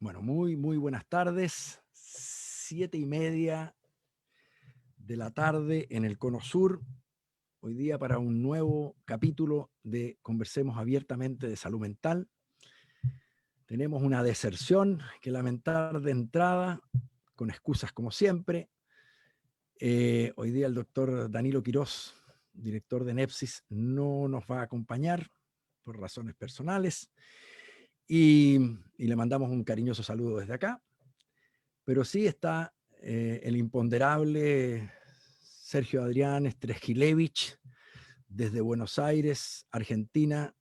Bueno, muy buenas tardes. 7:30 de la tarde en el Cono Sur. Hoy día para un nuevo capítulo de Conversemos Abiertamente de Salud Mental. Tenemos una deserción que lamentar de entrada, con excusas como siempre. Hoy día el doctor Danilo Quirós, director de Nepsis, no nos va a acompañar por razones personales. Y le mandamos un cariñoso saludo desde acá. Pero sí está el imponderable Sergio Adrián Strejilevich, desde Buenos Aires, Argentina,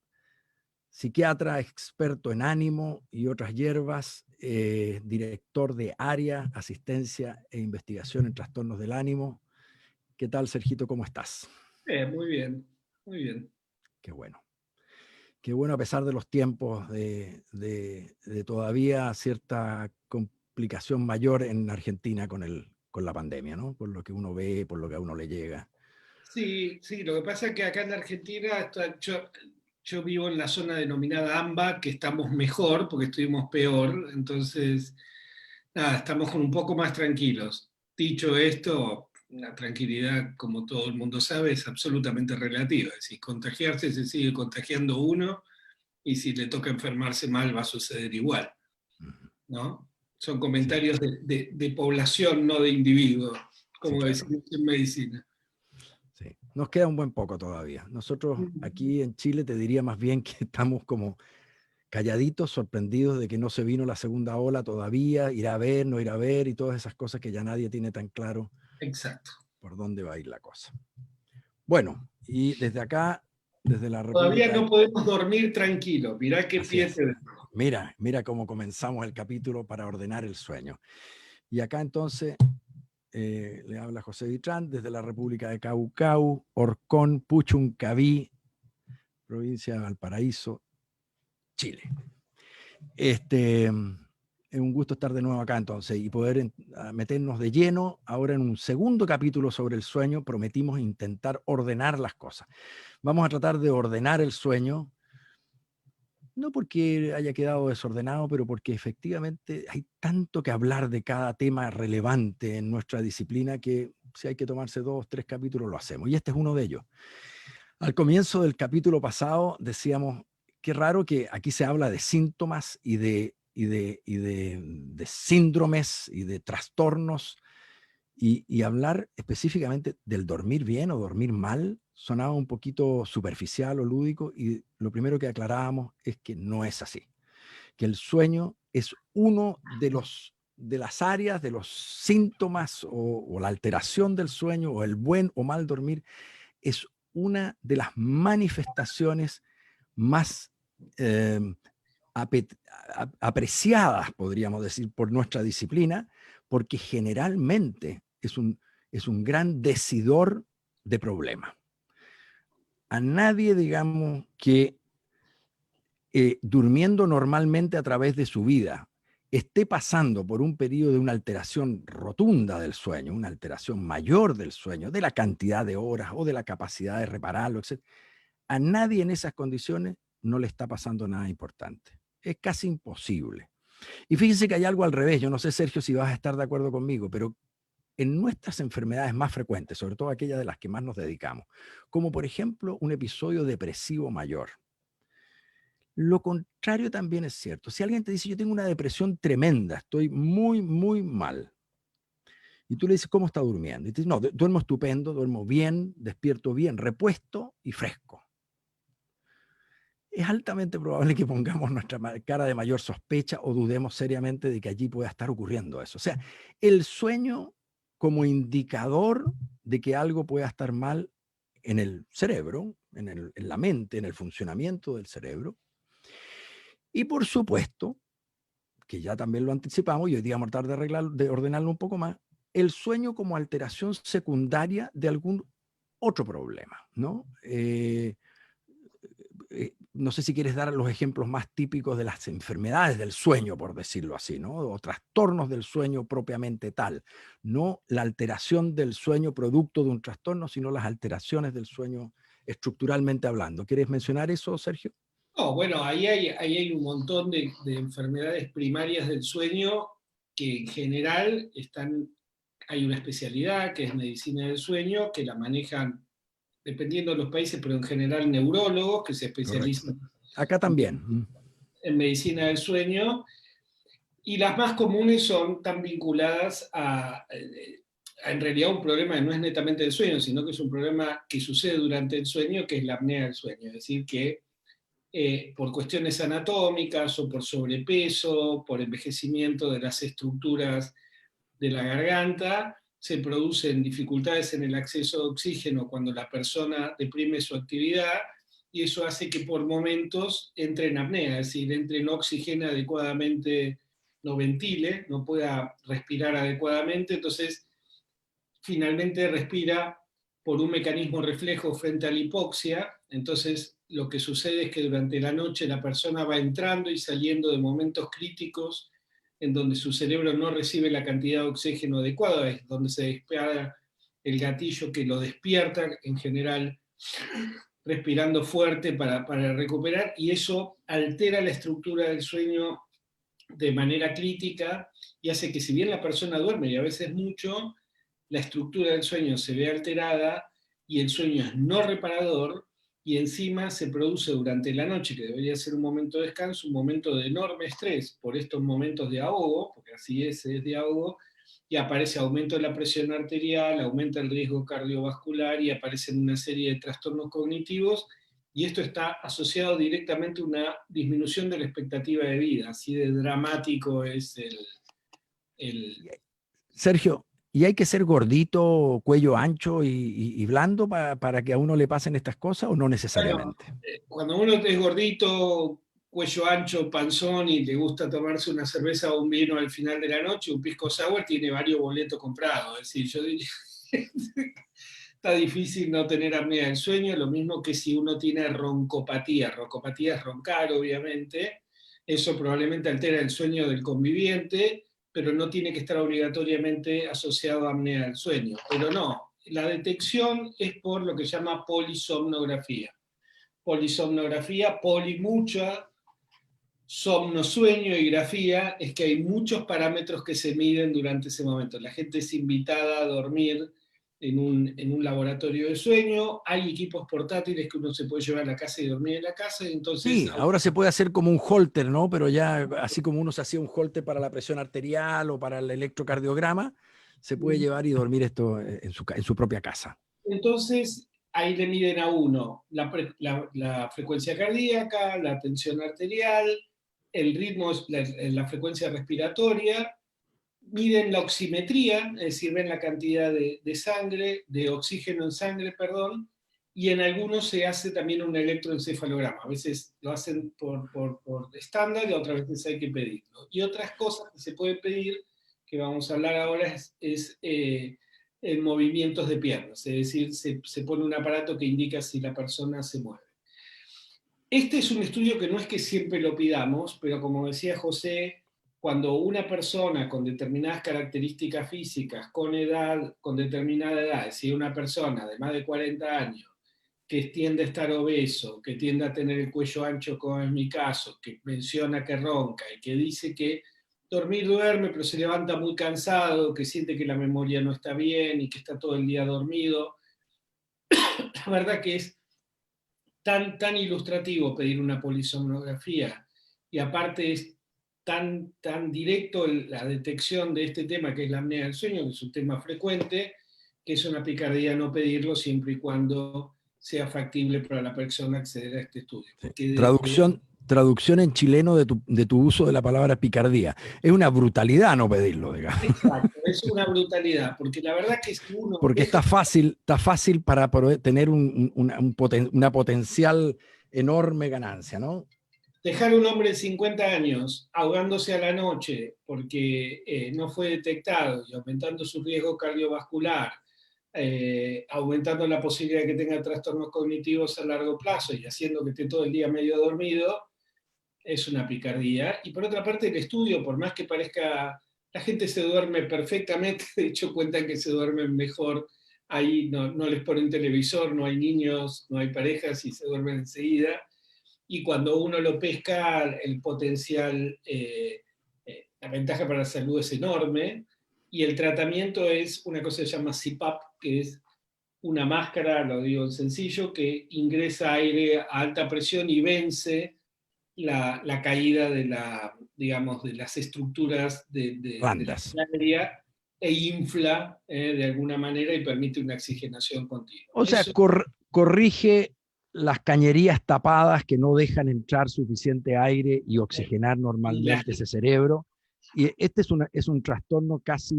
psiquiatra, experto en ánimo y otras hierbas, director de área, asistencia e investigación en trastornos del ánimo. ¿Qué tal, Sergito? ¿Cómo estás? Muy bien, muy bien. Qué bueno. Qué bueno a pesar de los tiempos de todavía cierta complicación mayor en Argentina con la pandemia, ¿no? Por lo que uno ve, por lo que a uno le llega. Sí, sí, lo que pasa es que acá en Argentina yo vivo en la zona denominada AMBA, que estamos mejor porque estuvimos peor, entonces, nada, estamos con un poco más tranquilos. Dicho esto, la tranquilidad, como todo el mundo sabe, es absolutamente relativa. Es decir, contagiarse se sigue contagiando uno y si le toca enfermarse mal va a suceder igual, Ujú. ¿no? Son Sí, comentarios de población, no de individuo, sí, como claro. decimos en medicina. Sí. Nos queda un buen poco todavía. Nosotros aquí en Chile te diría más bien que estamos como calladitos, sorprendidos de que no se vino la segunda ola todavía, irá a ver, no irá a ver y todas esas cosas que ya nadie tiene tan claro Exacto. por dónde va a ir la cosa. Bueno, y desde acá, desde la Todavía República no de... podemos dormir tranquilos. Mirá qué Así pie es. te doy. Mira cómo comenzamos el capítulo para ordenar el sueño. Y acá entonces le habla José Vitrán desde la República de Caucau, Orcón, Puchuncaví, provincia de Valparaíso, Chile. Es un gusto estar de nuevo acá entonces y poder meternos de lleno ahora en un segundo capítulo sobre el sueño. Prometimos intentar ordenar las cosas. Vamos a tratar de ordenar el sueño, no porque haya quedado desordenado, pero porque efectivamente hay tanto que hablar de cada tema relevante en nuestra disciplina que si hay que tomarse 2, 3 capítulos lo hacemos. Y este es uno de ellos. Al comienzo del capítulo pasado decíamos, qué raro que aquí se habla de síntomas de síndromes y de trastornos y hablar específicamente del dormir bien o dormir mal sonaba un poquito superficial o lúdico y lo primero que aclarábamos es que no es así, que el sueño es uno de las áreas, de los síntomas o la alteración del sueño o el buen o mal dormir es una de las manifestaciones más eh, apreciadas, podríamos decir, por nuestra disciplina, porque generalmente es un gran decidor de problemas. A nadie, digamos, que durmiendo normalmente a través de su vida esté pasando por un periodo de una alteración rotunda del sueño, una alteración mayor del sueño, de la cantidad de horas o de la capacidad de repararlo, etc. A nadie en esas condiciones no le está pasando nada importante. Es casi imposible. Y fíjense que hay algo al revés. Yo no sé, Sergio, si vas a estar de acuerdo conmigo, pero en nuestras enfermedades más frecuentes, sobre todo aquellas de las que más nos dedicamos, como por ejemplo un episodio depresivo mayor, lo contrario también es cierto. Si alguien te dice, yo tengo una depresión tremenda, estoy muy mal, y tú le dices, ¿cómo está durmiendo? Y te dice, no, duermo estupendo, duermo bien, despierto bien, repuesto y fresco. Es altamente probable que pongamos nuestra cara de mayor sospecha o dudemos seriamente de que allí pueda estar ocurriendo eso. O sea, el sueño como indicador de que algo pueda estar mal en el cerebro, en la mente, en el funcionamiento del cerebro. Y por supuesto, que ya también lo anticipamos y hoy día vamos a tratar de ordenarlo un poco más, el sueño como alteración secundaria de algún otro problema, ¿no? No sé si quieres dar los ejemplos más típicos de las enfermedades del sueño, por decirlo así, ¿no? O trastornos del sueño propiamente tal. No la alteración del sueño producto de un trastorno, sino las alteraciones del sueño estructuralmente hablando. ¿Quieres mencionar eso, Sergio? No, bueno, ahí hay un montón de enfermedades primarias del sueño que en general hay una especialidad que es medicina del sueño, que la manejan dependiendo de los países, pero en general neurólogos que se Correcto. especializan Acá también. en medicina del sueño, y las más comunes están vinculadas en realidad un problema que no es netamente del sueño, sino que es un problema que sucede durante el sueño, que es la apnea del sueño, es decir, que por cuestiones anatómicas o por sobrepeso, por envejecimiento de las estructuras de la garganta, se producen dificultades en el acceso de oxígeno cuando la persona deprime su actividad, y eso hace que por momentos entre en apnea, es decir, entre no oxigene adecuadamente, no ventile, no pueda respirar adecuadamente, entonces finalmente respira por un mecanismo reflejo frente a la hipoxia. Entonces lo que sucede es que durante la noche la persona va entrando y saliendo de momentos críticos en donde su cerebro no recibe la cantidad de oxígeno adecuada, es donde se dispara el gatillo que lo despierta, en general respirando fuerte para recuperar, y eso altera la estructura del sueño de manera crítica y hace que, si bien la persona duerme, y a veces mucho, la estructura del sueño se ve alterada y el sueño es no reparador, y encima se produce durante la noche, que debería ser un momento de descanso, un momento de enorme estrés por estos momentos de ahogo, porque así es de ahogo, y aparece aumento de la presión arterial, aumenta el riesgo cardiovascular y aparecen una serie de trastornos cognitivos, y esto está asociado directamente a una disminución de la expectativa de vida, así de dramático es el. Sergio, ¿y hay que ser gordito, cuello ancho y blando para que a uno le pasen estas cosas o no Bueno, necesariamente? cuando uno es gordito, cuello ancho, panzón y le gusta tomarse una cerveza o un vino al final de la noche, un pisco sour, tiene varios boletos comprados. Es decir, yo diría, está difícil no tener apnea del sueño, lo mismo que si uno tiene roncopatía. Roncopatía es roncar, obviamente. Eso probablemente altera el sueño del conviviente, pero no tiene que estar obligatoriamente asociado a apnea del sueño. Pero no, la detección es por lo que se llama polisomnografía. Polisomnografía, poli mucha, somno, sueño, y grafía es que hay muchos parámetros que se miden durante ese momento. La gente es invitada a dormir en un laboratorio de sueño, hay equipos portátiles que uno se puede llevar a la casa y dormir en la casa, y entonces. Sí, ahora se puede hacer como un holter, ¿no? Pero ya así como uno se hacía un holter para la presión arterial o para el electrocardiograma, se puede llevar y dormir esto en su propia casa. Entonces, ahí le miden a uno la frecuencia cardíaca, la tensión arterial, el ritmo, la frecuencia respiratoria, miden la oximetría, es decir, ven la cantidad de sangre, de oxígeno en sangre, perdón, y en algunos se hace también un electroencefalograma. A veces lo hacen por estándar y otras veces hay que pedirlo. Y otras cosas que se pueden pedir, que vamos a hablar ahora, es en movimientos de piernas, es decir, se pone un aparato que indica si la persona se mueve. Este es un estudio que no es que siempre lo pidamos, pero como decía José, cuando una persona con determinadas características físicas, con edad, con determinada edad, es decir, una persona de más de 40 años, que tiende a estar obeso, que tiende a tener el cuello ancho, como es mi caso, que menciona que ronca y que dice que dormir duerme, pero se levanta muy cansado, que siente que la memoria no está bien y que está todo el día dormido, la verdad que es tan ilustrativo pedir una polisomnografía, y aparte es tan directo la detección de este tema que es la apnea del sueño, que es un tema frecuente, que es una picardía no pedirlo siempre y cuando sea factible para la persona acceder a este estudio. Sí. Porque Traducción en chileno de tu uso de la palabra picardía. Es una brutalidad no pedirlo, digamos, exacto, es una brutalidad, porque la verdad que si uno porque deja. está fácil para tener una potencial enorme ganancia, ¿no? Dejar a un hombre de 50 años ahogándose a la noche porque no fue detectado y aumentando su riesgo cardiovascular, aumentando la posibilidad de que tenga trastornos cognitivos a largo plazo y haciendo que esté todo el día medio dormido, es una picardía. Y por otra parte, el estudio, por más que parezca, la gente se duerme perfectamente, de hecho cuentan que se duermen mejor, ahí no les ponen televisor, no hay niños, no hay parejas y se duermen enseguida. y cuando uno lo pesca, el potencial, la ventaja para la salud es enorme, y el tratamiento es una cosa que se llama CPAP, que es una máscara, lo digo en sencillo, que ingresa aire a alta presión y vence la caída de, digamos, de las estructuras de la Bandas. vía aérea e infla de alguna manera y permite una oxigenación continua. O sea, Eso, corrige las cañerías tapadas que no dejan entrar suficiente aire y oxigenar y la, normalmente ese cerebro. Y este es un trastorno casi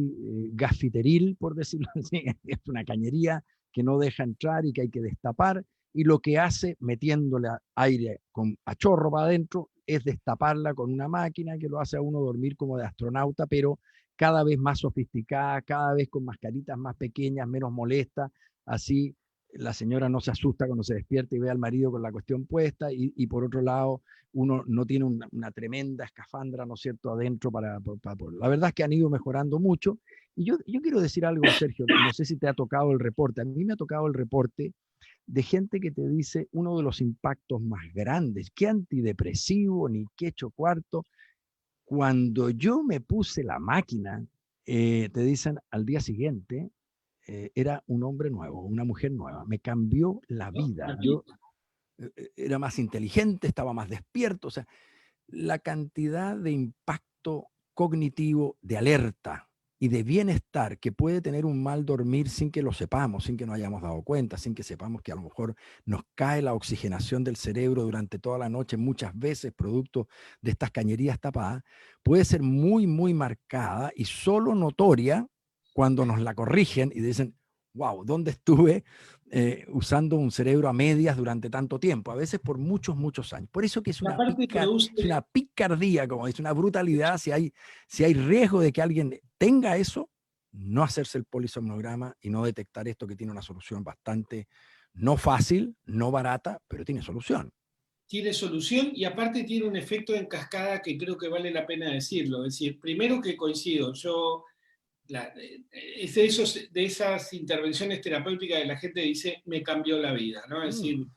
gafiteril, por decirlo así. Es una cañería que no deja entrar y que hay que destapar. Y lo que hace, metiéndole aire a chorro para adentro, es destaparla con una máquina que lo hace a uno dormir como de astronauta, pero cada vez más sofisticada, cada vez con mascaritas más pequeñas, menos molestas. Así la señora no se asusta cuando se despierta y ve al marido con la cuestión puesta, y por otro lado, uno no tiene una tremenda escafandra, ¿no es cierto?, adentro la verdad es que han ido mejorando mucho. Y yo quiero decir algo, Sergio, no sé si te ha tocado el reporte, a mí me ha tocado el reporte de gente que te dice uno de los impactos más grandes, qué antidepresivo, ni qué hecho cuarto. Cuando yo me puse la máquina, te dicen al día siguiente, era un hombre nuevo, una mujer nueva. Me cambió la ¿no? vida. Yo era más inteligente, estaba más despierto. O sea, la cantidad de impacto cognitivo, de alerta y de bienestar que puede tener un mal dormir sin que lo sepamos, sin que nos hayamos dado cuenta, sin que sepamos que a lo mejor nos cae la oxigenación del cerebro durante toda la noche, muchas veces producto de estas cañerías tapadas, puede ser muy, muy marcada y solo notoria cuando nos la corrigen y dicen, wow, ¿dónde estuve usando un cerebro a medias durante tanto tiempo? A veces por muchos, muchos años. Por eso que La parte es una produce, picardía, como dice, una brutalidad. Si hay riesgo de que alguien tenga eso, no hacerse el polisomnograma y no detectar esto, que tiene una solución bastante, no fácil, no barata, pero tiene solución. tiene solución y aparte tiene un efecto en cascada que creo que vale la pena decirlo. Es decir, primero que coincido, yo es de esas intervenciones terapéuticas de la gente que dice, me cambió la vida, ¿no? Es decir, Mm.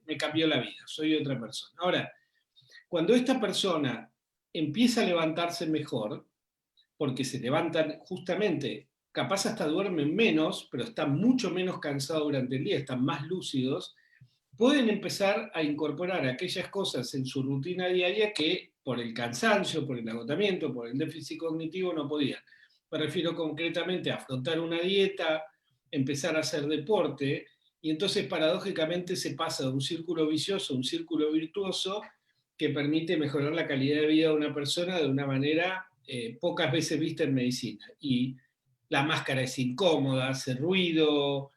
me cambió la vida, soy otra persona. Ahora, cuando esta persona empieza a levantarse mejor, porque se levantan justamente, capaz hasta duermen menos, pero están mucho menos cansados durante el día, están más lúcidos, pueden empezar a incorporar aquellas cosas en su rutina diaria que por el cansancio, por el agotamiento, por el déficit cognitivo no podían. Me refiero concretamente a afrontar una dieta, empezar a hacer deporte, y entonces paradójicamente se pasa de un círculo vicioso a un círculo virtuoso que permite mejorar la calidad de vida de una persona de una manera pocas veces vista en medicina. Y la máscara es incómoda, hace ruido,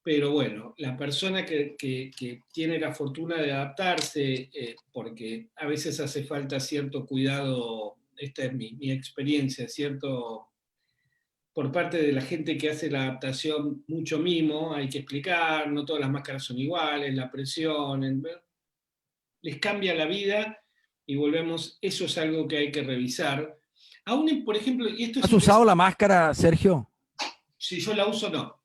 pero bueno, la persona que tiene la fortuna de adaptarse, porque a veces hace falta cierto cuidado, esta es mi experiencia, cierto, por parte de la gente que hace la adaptación, mucho mimo, hay que explicar, no todas las máscaras son iguales, la presión, les cambia la vida y volvemos, eso es algo que hay que revisar. Aún, por ejemplo, y esto es ¿Has usado interesante, la máscara, Sergio? si yo la uso, no,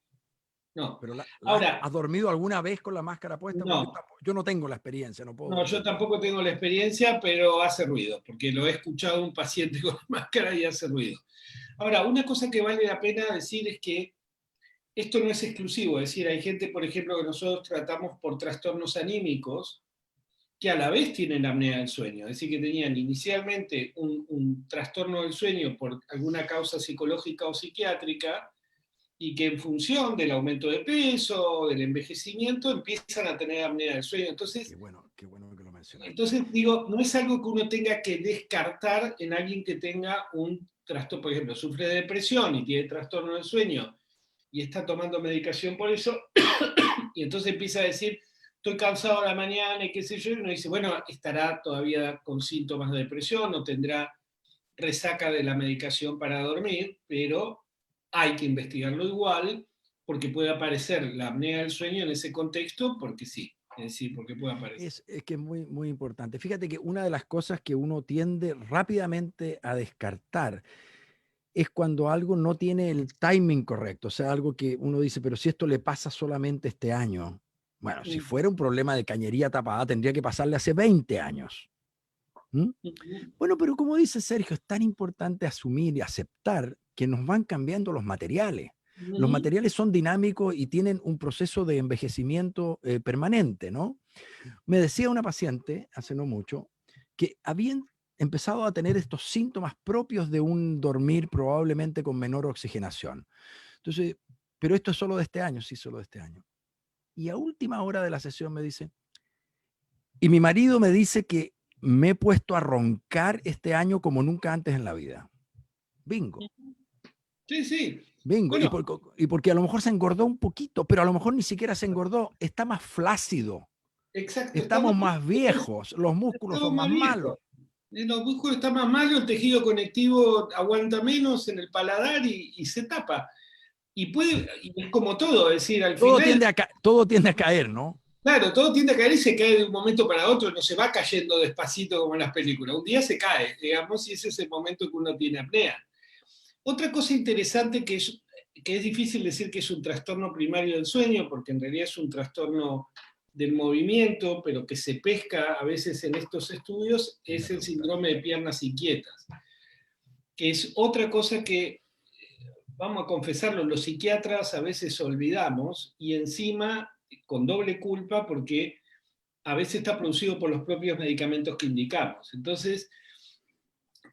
no. ¿Pero Ahora, has dormido alguna vez con la máscara puesta? Porque no, yo no tengo la experiencia, no puedo no, yo decirlo. tampoco tengo la experiencia, pero hace ruido, porque lo he escuchado a un paciente con máscara y hace ruido. Ahora, una cosa que vale la pena decir es que esto no es exclusivo, es decir, hay gente, por ejemplo, que nosotros tratamos por trastornos anímicos, que a la vez tienen apnea del sueño, es decir, que tenían inicialmente un trastorno del sueño por alguna causa psicológica o psiquiátrica, y que en función del aumento de peso, del envejecimiento, empiezan a tener apnea del sueño. Qué bueno que lo mencionaste. Entonces, digo, no es algo que uno tenga que descartar en alguien que tenga un trastorno, por ejemplo, sufre de depresión y tiene trastorno del sueño y está tomando medicación por eso, y entonces empieza a decir, estoy cansado a la mañana y qué sé yo, y uno dice, bueno, estará todavía con síntomas de depresión o tendrá resaca de la medicación para dormir, pero hay que investigarlo igual porque puede aparecer la apnea del sueño en ese contexto, porque sí, es decir, porque puede aparecer. Es que es muy, muy importante. Fíjate que una de las cosas que uno tiende rápidamente a descartar es cuando algo no tiene el timing correcto, o sea, algo que uno dice, pero si esto le pasa solamente este año, Bueno, si Mm, fuera un problema de cañería tapada, tendría que pasarle hace 20 años. ¿Mm? mm, Bueno, pero como dice Sergio, es tan importante asumir y aceptar que nos van cambiando los materiales. Los mm, materiales son dinámicos y tienen un proceso de envejecimiento permanente, ¿no? Me decía una paciente hace no mucho que habían empezado a tener estos síntomas propios de un dormir probablemente con menor oxigenación. Entonces, pero esto es solo de este año, sí, solo de este año. Y a última hora de la sesión me dice, y mi marido me dice que me he puesto a roncar este año como nunca antes en la vida. Bingo, mm. Sí, sí. bingo. Bueno, Y porque a lo mejor se engordó un poquito, pero a lo mejor ni siquiera se engordó, está más flácido, exacto, está estamos más más viejos, los músculos estamos son más más malos. viejos. Los músculos están más malos, el tejido conectivo aguanta menos en el paladar y se tapa. Y es como todo, es decir, al final, Todo tiende a caer, ¿no? claro, todo tiende a caer y se cae de un momento para otro, no se va cayendo despacito como en las películas. Un día se cae, digamos, y ese es el momento que uno tiene apnea. Otra cosa interesante que es difícil decir que es un trastorno primario del sueño, porque en realidad es un trastorno del movimiento, pero que se pesca a veces en estos estudios, Iba a es el preguntar. síndrome de piernas inquietas, que es otra cosa que, vamos a confesarlo, los psiquiatras a veces olvidamos y encima con doble culpa porque a veces está producido por los propios medicamentos que indicamos. Entonces,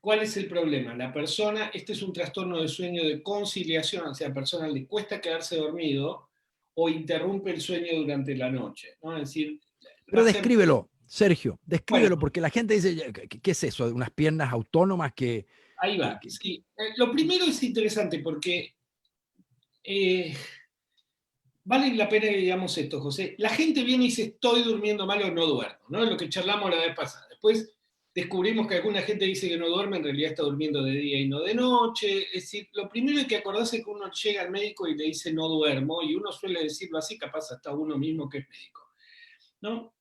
¿cuál es el problema? La persona, este es un trastorno de sueño de conciliación, o sea, a la persona le cuesta quedarse dormido o interrumpe el sueño durante la noche, ¿no? Es decir, va Pero a ser, descríbelo, Sergio, bueno, descríbelo, porque la gente dice, ¿qué es eso? ¿Unas piernas autónomas ahí va, sí. Lo primero es interesante porque eh, vale la pena que digamos esto, José. La gente viene y dice, estoy durmiendo mal o no duermo, ¿no? Es lo que charlamos la vez pasada. Después descubrimos que alguna gente dice que no duerme, en realidad está durmiendo de día y no de noche. Es decir, lo primero hay que acordarse que uno llega al médico y le dice no duermo, y uno suele decirlo así, capaz hasta uno mismo que es médico, ¿no?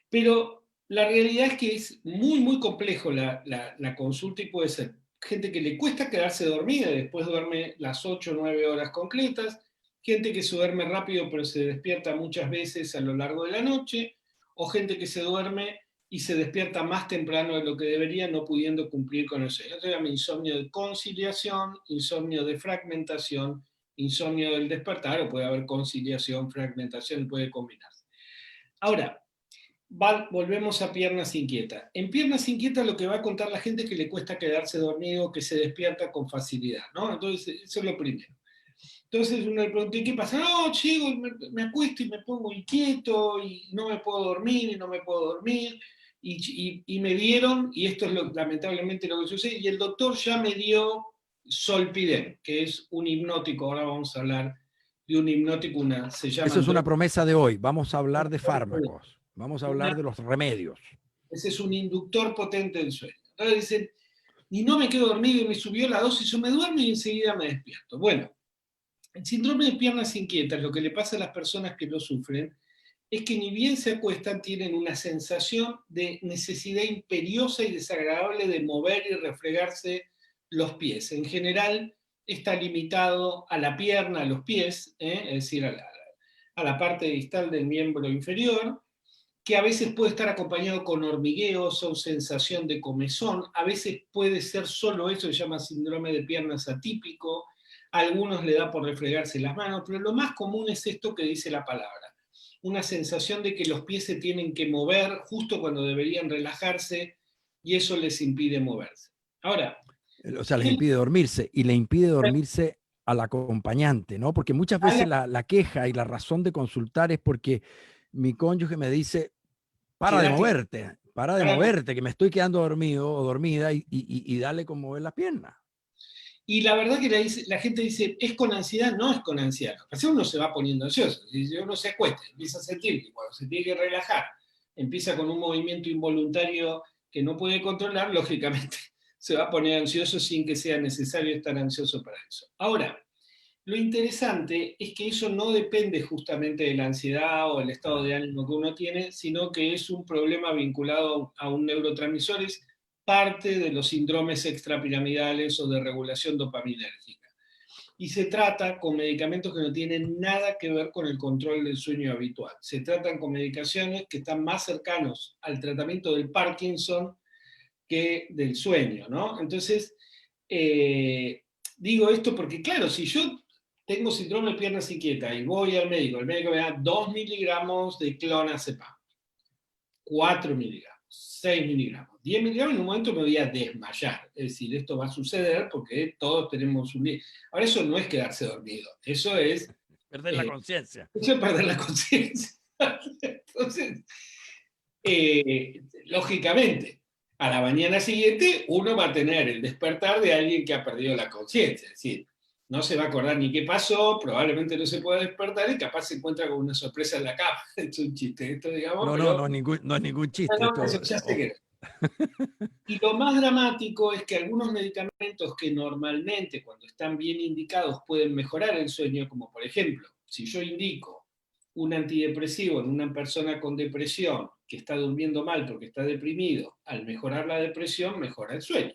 Pero la realidad es que es muy, muy complejo la consulta y puede ser gente que le cuesta quedarse dormida y después duerme las 8 o 9 horas concretas, gente que se duerme rápido pero se despierta muchas veces a lo largo de la noche, o gente que se duerme y se despierta más temprano de lo que debería, no pudiendo cumplir con el sueño. Esto se llama insomnio de conciliación, insomnio de fragmentación, insomnio del despertar, o puede haber conciliación, fragmentación, puede combinarse. Ahora, volvemos a piernas inquietas. En piernas inquietas lo que va a contar la gente es que le cuesta quedarse dormido, que se despierta con facilidad, ¿no? Entonces, eso es lo primero. Entonces uno le pregunté, ¿qué pasa? No, llego, me acuesto y me pongo inquieto y no me puedo dormir y no me puedo dormir. Y me dieron, y esto es lamentablemente lo que sucede, y el doctor ya me dio Solpidem, que es un hipnótico. Ahora vamos a hablar de un hipnótico, se Eso llaman es una drogas. promesa de hoy. Vamos a hablar de fármacos, vamos a hablar de los remedios. Ese es un inductor potente del sueño. Entonces dicen, y no me quedo dormido y me subió la dosis, yo me duermo y enseguida me despierto. Bueno, el síndrome de piernas inquietas, lo que le pasa a las personas que lo sufren, es que ni bien se acuestan, tienen una sensación de necesidad imperiosa y desagradable de mover y refregarse los pies. En general, está limitado a la pierna, a los pies, es decir, a la parte distal del miembro inferior, que a veces puede estar acompañado con hormigueos o sensación de comezón, a veces puede ser solo eso, se llama síndrome de piernas atípico, a algunos le da por refregarse las manos, pero lo más común es esto que dice la palabra, una sensación de que los pies se tienen que mover justo cuando deberían relajarse y eso les impide moverse. Ahora, O sea, les impide dormirse y le impide dormirse al acompañante, ¿no? Porque muchas veces la queja y la razón de consultar es porque mi cónyuge me dice, quédate, para de moverte, que me estoy quedando dormido o dormida y dale con mover las piernas. y la verdad que la gente dice, ¿es con ansiedad? No es con ansiedad. Lo que pasa es que uno se va poniendo ansioso. Si uno se acuesta, empieza a sentir que cuando se tiene que relajar, empieza con un movimiento involuntario que no puede controlar, lógicamente se va a poner ansioso sin que sea necesario estar ansioso para eso. Ahora, lo interesante es que eso no depende justamente de la ansiedad o el estado de ánimo que uno tiene, sino que es un problema vinculado a un neurotransmisor, parte de los síndromes extrapiramidales o de regulación dopaminérgica. y se trata con medicamentos que no tienen nada que ver con el control del sueño habitual. Se tratan con medicaciones que están más cercanos al tratamiento del Parkinson que del sueño, ¿no? Entonces, digo esto porque, claro, si yo tengo síndrome de piernas inquietas y voy al médico, el médico me da 2 miligramos de clonazepam, 4 miligramos, 6 miligramos, 10 miligramos, en un momento me voy a desmayar. Es decir, esto va a suceder porque todos tenemos un... Ahora, eso no es quedarse dormido, eso es... Perder la conciencia. Eso es perder la conciencia. Entonces, lógicamente, a la mañana siguiente uno va a tener el despertar de alguien que ha perdido la conciencia. Es decir, no se va a acordar ni qué pasó, probablemente no se pueda despertar y capaz se encuentra con una sorpresa en la cama. Es un chiste esto, digamos. No, pero, no es ningún chiste. no, eso ya sé que y lo más dramático es que algunos medicamentos que normalmente cuando están bien indicados pueden mejorar el sueño, como por ejemplo, si yo indico un antidepresivo en una persona con depresión que está durmiendo mal porque está deprimido, al mejorar la depresión mejora el sueño.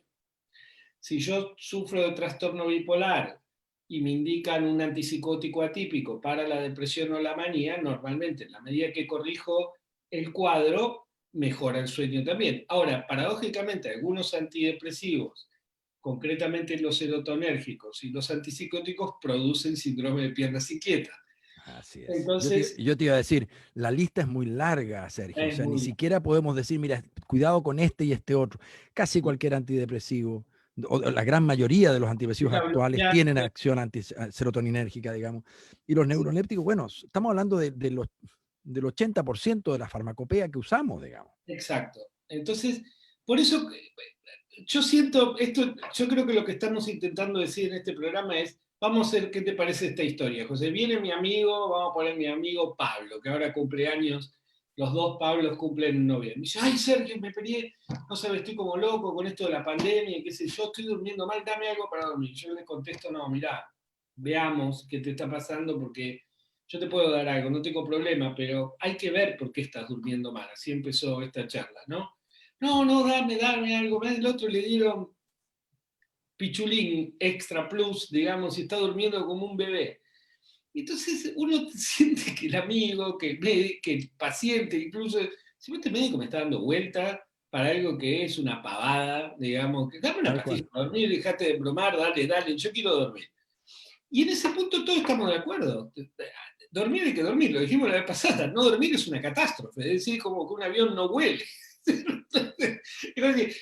Si yo sufro de trastorno bipolar y me indican un antipsicótico atípico para la depresión o la manía, normalmente en la medida que corrijo el cuadro, mejora el sueño también. Ahora, paradójicamente, algunos antidepresivos, concretamente los serotonérgicos y los antipsicóticos, producen síndrome de piernas inquietas. Así es. Entonces, yo te iba a decir, la lista es muy larga, Sergio. O sea, ni siquiera podemos decir, mira, cuidado con este y este otro. Casi cualquier antidepresivo, o la gran mayoría de los antidepresivos actuales tienen acción serotoninérgica, digamos. Y los neurolépticos, bueno, estamos hablando del 80% de la farmacopea que usamos, digamos. Exacto. Entonces, por eso yo siento esto, yo creo que lo que estamos intentando decir en este programa es, vamos a ver qué te parece esta historia. José, viene mi amigo, vamos a poner mi amigo Pablo, que ahora cumple años, los dos Pablos cumplen en noviembre. Me dice, ay, Sergio, me peleé, no sabes, estoy como loco con esto de la pandemia, qué sé yo, estoy durmiendo mal, dame algo para dormir. Yo le contesto, no, mirá, veamos qué te está pasando, porque yo te puedo dar algo, no tengo problema, pero hay que ver por qué estás durmiendo mal. Así empezó esta charla, ¿no? No, dame algo. El otro le dieron pichulín extra plus, digamos, y está durmiendo como un bebé. Entonces uno siente que el amigo, que el paciente, incluso, si este médico me está dando vuelta para algo que es una pavada, digamos, que dame una pastilla para dormir, dejate de bromar, dale, yo quiero dormir. Y en ese punto todos estamos de acuerdo. Dormir hay que dormir, lo dijimos la vez pasada, no dormir es una catástrofe, es decir, como que un avión no vuele.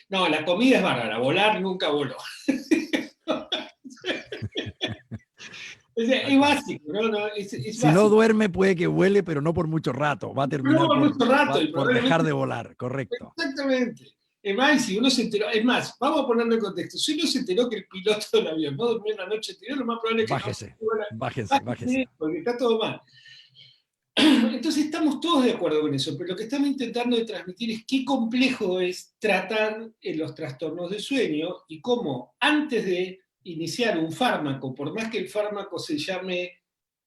No, la comida es bárbara, volar nunca voló. O sea, es básico, ¿no? Es si básico. No duerme puede que vuele, pero no por mucho rato, va a terminar por dejar de volar, correcto. Exactamente. Es más, si uno se enteró, es más, vamos a ponerlo en contexto, si uno se enteró que el piloto del avión no durmió la noche anterior, lo más probable es que bájese, porque está todo mal. Entonces estamos todos de acuerdo con eso, pero lo que estamos intentando de transmitir es qué complejo es tratar los trastornos de sueño y cómo antes de iniciar un fármaco, por más que el fármaco se llame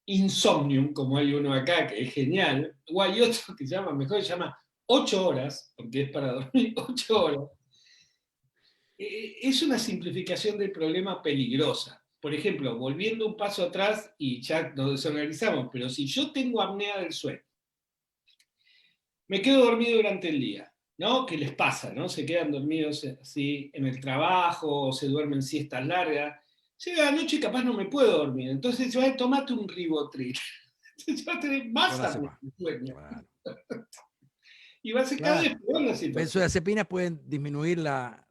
Insomnium, como hay uno acá que es genial, o hay otro que se llama, mejor se llama 8 horas, porque es para dormir 8 horas, es una simplificación del problema peligrosa. Por ejemplo, volviendo un paso atrás y ya nos desorganizamos, pero si yo tengo apnea del sueño, me quedo dormido durante el día, ¿no? ¿Qué les pasa, no? Se quedan dormidos así en el trabajo, o se duermen siestas largas. Llega la noche y capaz no me puedo dormir, entonces yo tomate un Rivotril. Entonces va a tener más apnea del sueño. Claro. Y va a ser cada vez peor la situación. Benzodiazepinas pueden disminuir la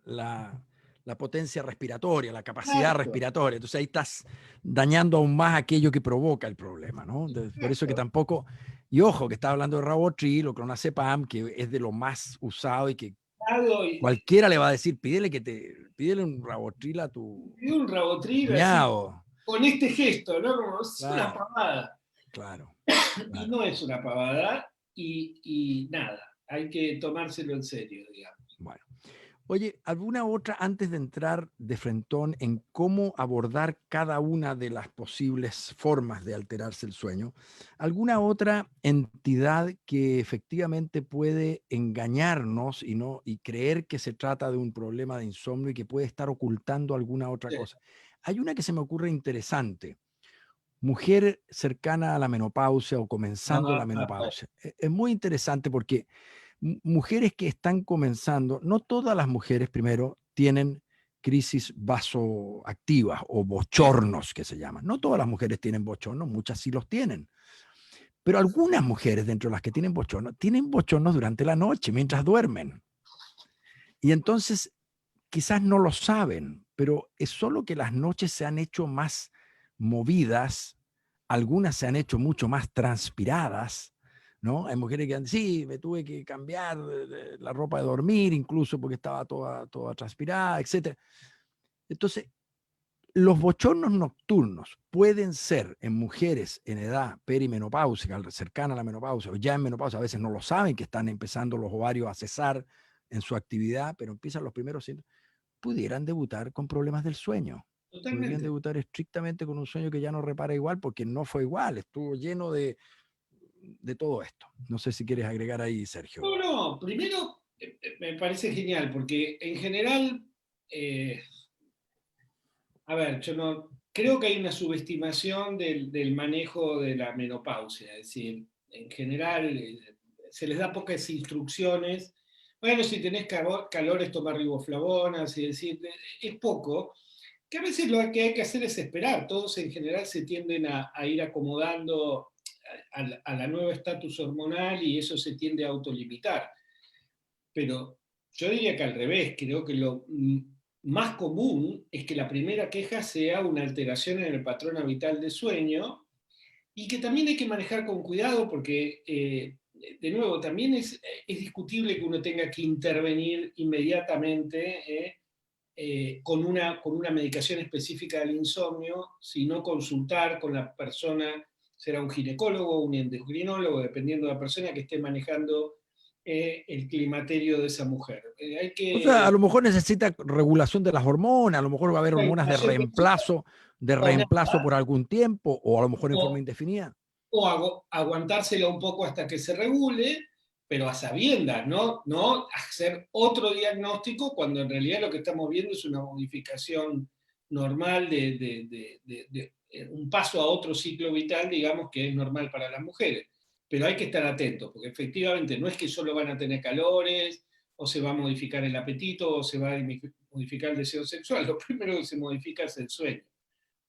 potencia respiratoria, la capacidad respiratoria. Entonces ahí estás dañando aún más aquello que provoca el problema, ¿no? Entonces, por eso que tampoco, y ojo, que está hablando de Rivotril o clonazepam, que es de lo más usado y que cualquiera le va a decir, pídele un Rivotril a tu un Rivotril así, con este gesto, ¿no? Como es una pavada. Claro. Y no es una pavada y nada, hay que tomárselo en serio, digamos. Bueno. Oye, ¿alguna otra, antes de entrar de frentón en cómo abordar cada una de las posibles formas de alterarse el sueño, alguna otra entidad que efectivamente puede engañarnos y no y creer que se trata de un problema de insomnio y que puede estar ocultando alguna otra Sí. cosa? Hay una que se me ocurre interesante. Mujer cercana a la menopausia o comenzando la Bueno. menopausia. Es muy interesante porque mujeres que están comenzando, no todas las mujeres, primero, tienen crisis vasoactivas o Sí. bochornos que se llaman. No todas las mujeres tienen bochornos, muchas sí los tienen. Pero algunas mujeres, dentro de las que tienen bochornos durante la noche, mientras duermen. Y entonces quizás no lo saben, pero es solo que las noches se han hecho más movidas, algunas se han hecho mucho más transpiradas, ¿no? Hay mujeres que han sí, me tuve que cambiar la ropa de dormir, incluso porque estaba toda transpirada, etcétera. Entonces, los bochornos nocturnos pueden ser en mujeres en edad perimenopáusica, cercana a la menopausia, o ya en menopausia, a veces no lo saben, que están empezando los ovarios a cesar en su actividad, pero empiezan los primeros síntomas, pudieran debutar con problemas del sueño. Podrían Totalmente. debutar estrictamente con un sueño que ya no repara igual, porque no fue igual, estuvo lleno de todo esto. No sé si quieres agregar ahí, Sergio. No, no, primero me parece genial, porque en general, eh, a ver, yo no creo que hay una subestimación del manejo de la menopausia, es decir, en general se les da pocas instrucciones. Bueno, si tenés calores, toma riboflavona, y decir, es poco, que a veces lo que hay que hacer es esperar. Todos en general se tienden a ir acomodando a la nueva estatus hormonal y eso se tiende a autolimitar. Pero yo diría que al revés, creo que lo más común es que la primera queja sea una alteración en el patrón habitual de sueño y que también hay que manejar con cuidado porque, de nuevo, también es discutible que uno tenga que intervenir inmediatamente con una medicación específica del insomnio, sino consultar con la persona, será un ginecólogo, un endocrinólogo, dependiendo de la persona que esté manejando el climaterio de esa mujer. Hay O sea, a que lo mejor necesita regulación de las hormonas, a lo mejor va a haber hormonas regulación básica de o reemplazo nada, por algún tiempo, o a lo mejor en forma o, indefinida. aguantársela un poco hasta que se regule, pero a sabiendas, ¿no? No hacer otro diagnóstico cuando en realidad lo que estamos viendo es una modificación normal un paso a otro ciclo vital, digamos, que es normal para las mujeres. Pero hay que estar atentos, porque efectivamente no es que solo van a tener calores, o se va a modificar el apetito, o se va a modificar el deseo sexual. Lo primero que se modifica es el sueño.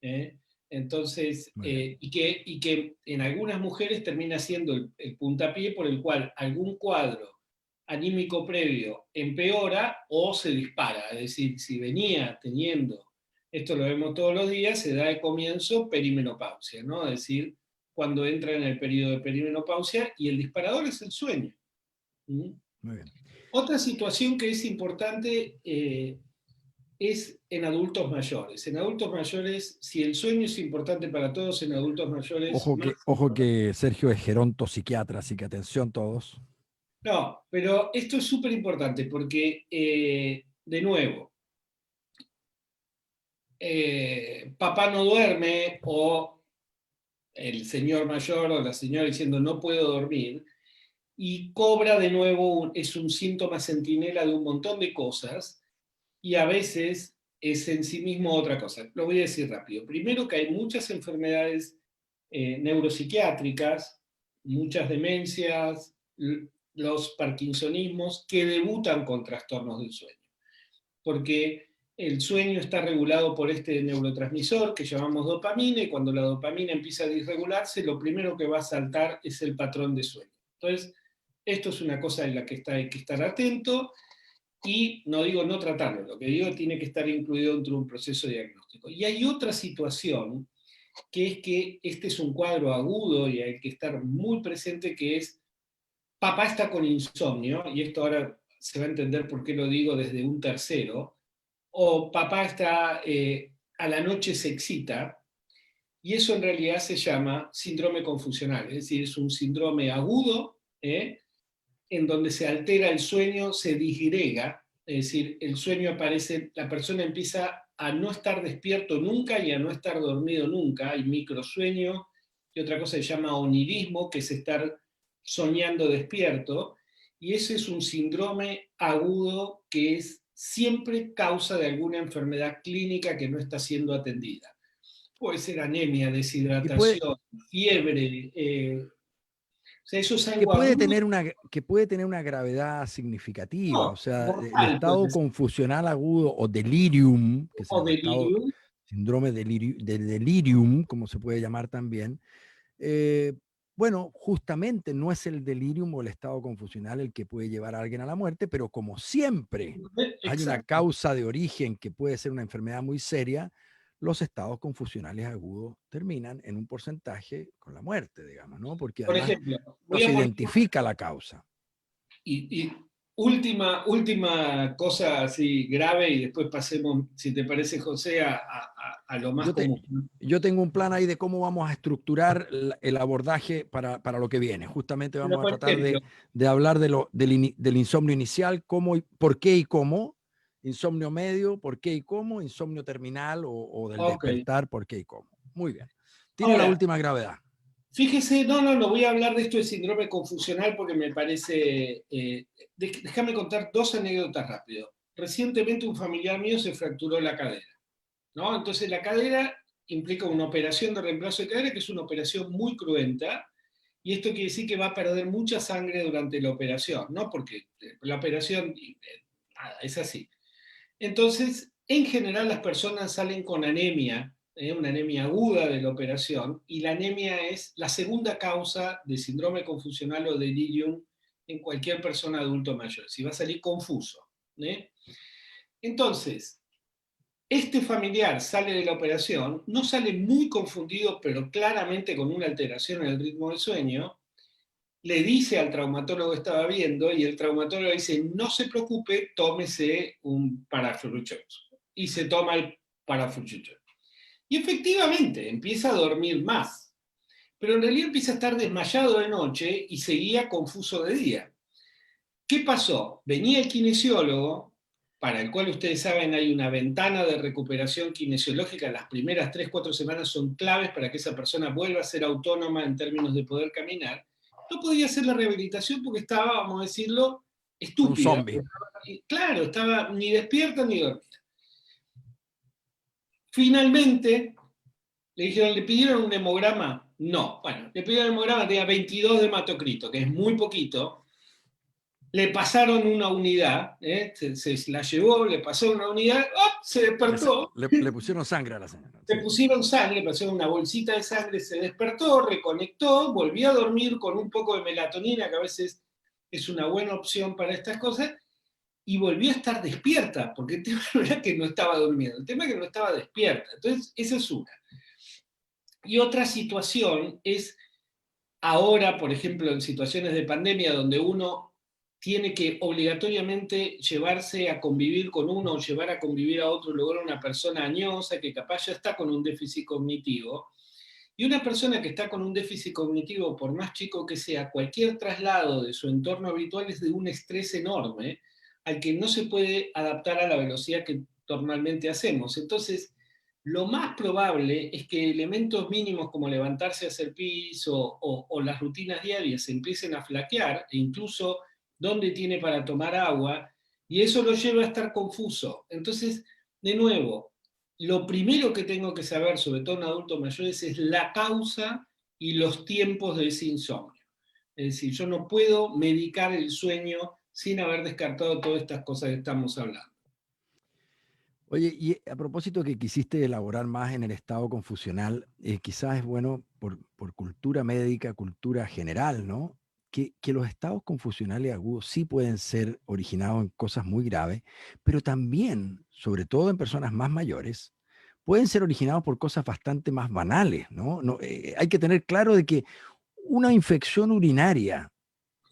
¿eh? Entonces, Muy bien. y que en algunas mujeres termina siendo el puntapié por el cual algún cuadro anímico previo empeora o se dispara. Es decir, si venía teniendo, esto lo vemos todos los días, se da de comienzo perimenopausia, ¿no? Es decir, cuando entra en el periodo de perimenopausia y el disparador es el sueño. ¿Mm? Muy bien. Otra situación que es importante es en adultos mayores. En adultos mayores, si el sueño es importante para todos, en adultos mayores más Ojo importante. que Sergio es geronto psiquiatra, así que atención todos. No, pero esto es súper importante porque, de nuevo, papá no duerme o el señor mayor o la señora diciendo no puedo dormir y cobra de nuevo, es un síntoma centinela de un montón de cosas y a veces es en sí mismo otra cosa. Lo voy a decir rápido. Primero que hay muchas enfermedades neuropsiquiátricas, muchas demencias, los parkinsonismos que debutan con trastornos del sueño, porque el sueño está regulado por este neurotransmisor que llamamos dopamina y cuando la dopamina empieza a disregularse, lo primero que va a saltar es el patrón de sueño. Entonces, esto es una cosa en la que hay que estar atento y no digo no tratarlo, lo que digo tiene que estar incluido dentro de un proceso diagnóstico. Y hay otra situación que es que este es un cuadro agudo y hay que estar muy presente, que es papá está con insomnio, y esto ahora se va a entender por qué lo digo desde un tercero, o papá está a la noche se excita, y eso en realidad se llama síndrome confusional, es decir, es un síndrome agudo, en donde se altera el sueño, se disgrega, Es decir, el sueño aparece, la persona empieza a no estar despierto nunca y a no estar dormido nunca. Hay microsueño y otra cosa se llama onirismo, que es estar soñando despierto. Y ese es un síndrome agudo que es siempre causa de alguna enfermedad clínica que no está siendo atendida. Puede ser anemia, Y puede, deshidratación, fiebre. O sea, eso es que algo puede agudo. tener que puede tener una gravedad significativa, o No, sea, el normal puede estado ser. confusional agudo o delirium, que es O el estado, delirium. síndrome de delirium, como se puede llamar también, eh, bueno, justamente no es el delirium o el estado confusional el que puede llevar a alguien a la muerte, pero como siempre hay una Exacto. causa de origen que puede ser una enfermedad muy seria, los estados confusionales agudos terminan en un porcentaje con la muerte, digamos, ¿no? Porque Por además ejemplo, no voy a se poner identifica la causa. y última cosa así grave y después pasemos, si te parece, José, a lo más Yo, te, común. yo tengo un plan ahí de cómo vamos a estructurar el abordaje para lo que viene. Justamente Pero, vamos a por tratar ejemplo, de hablar del insomnio inicial, cómo, por qué y cómo, insomnio medio, por qué y cómo, insomnio terminal o del ok. despertar, por qué y cómo. Muy bien. Tire la Ahora, última gravedad. fíjese, no voy a hablar de esto de síndrome confusional porque me parece. Déjame contar dos anécdotas rápido. Recientemente un familiar mío se fracturó la cadera, ¿no? Entonces la cadera implica una operación de reemplazo de cadera que es una operación muy cruenta y esto quiere decir que va a perder mucha sangre durante la operación, ¿no? Porque la operación, nada, es así. Entonces, en general las personas salen con anemia, una anemia aguda de la operación, y la anemia es la segunda causa de síndrome confusional o delirium en cualquier persona adulto mayor, si va a salir confuso. ¿Eh? Entonces, este familiar sale de la operación, no sale muy confundido, pero claramente con una alteración en el ritmo del sueño, le dice al traumatólogo que estaba viendo y el traumatólogo dice, no se preocupe, tómese un parafuruchos. Y se toma el parafuruchos. Y efectivamente empieza a dormir más, pero en realidad empieza a estar desmayado de noche y seguía confuso de día. ¿Qué pasó? Venía el kinesiólogo, para el cual ustedes saben hay una ventana de recuperación kinesiológica, las primeras 3, 4 semanas son claves para que esa persona vuelva a ser autónoma en términos de poder caminar. No podía hacer la rehabilitación porque estaba, vamos a decirlo, Un estúpida. zombie. Claro, estaba ni despierta ni dormida. Finalmente, le dijeron, ¿le pidieron un hemograma? No. Bueno, le pidieron un hemograma, tenía 22 de hematocrito, que es muy poquito. Le pasaron una unidad, se la llevó, le pasó una unidad, ¡oh! Se despertó, Le pusieron sangre a la señora. le Sí. pusieron sangre, pasaron una bolsita de sangre, se despertó, reconectó, volvió a dormir con un poco de melatonina, que a veces es una buena opción para estas cosas, y volvió a estar despierta, porque el tema no era que no estaba durmiendo, el tema es que no estaba despierta. Entonces, esa es una. Y otra situación es ahora, por ejemplo, en situaciones de pandemia donde uno tiene que obligatoriamente llevarse a convivir con uno o llevar a convivir a otro lugar a una persona añosa que capaz ya está con un déficit cognitivo. Y una persona que está con un déficit cognitivo, por más chico que sea, cualquier traslado de su entorno habitual es de un estrés enorme al que no se puede adaptar a la velocidad que normalmente hacemos. Entonces, lo más probable es que elementos mínimos como levantarse hacia el piso o las rutinas diarias se empiecen a flaquear, e incluso dónde tiene para tomar agua, y eso lo lleva a estar confuso. Entonces, de nuevo, lo primero que tengo que saber, sobre todo en adultos mayores, es la causa y los tiempos de ese insomnio. Es decir, yo no puedo medicar el sueño sin haber descartado todas estas cosas que estamos hablando. Oye, y a propósito que quisiste elaborar más en el estado confusional, quizás es bueno por cultura médica, cultura general, ¿no? Que los estados confusionales agudos sí pueden ser originados en cosas muy graves, pero también, sobre todo en personas más mayores, pueden ser originados por cosas bastante más banales, ¿no? Hay que tener claro de que una infección urinaria,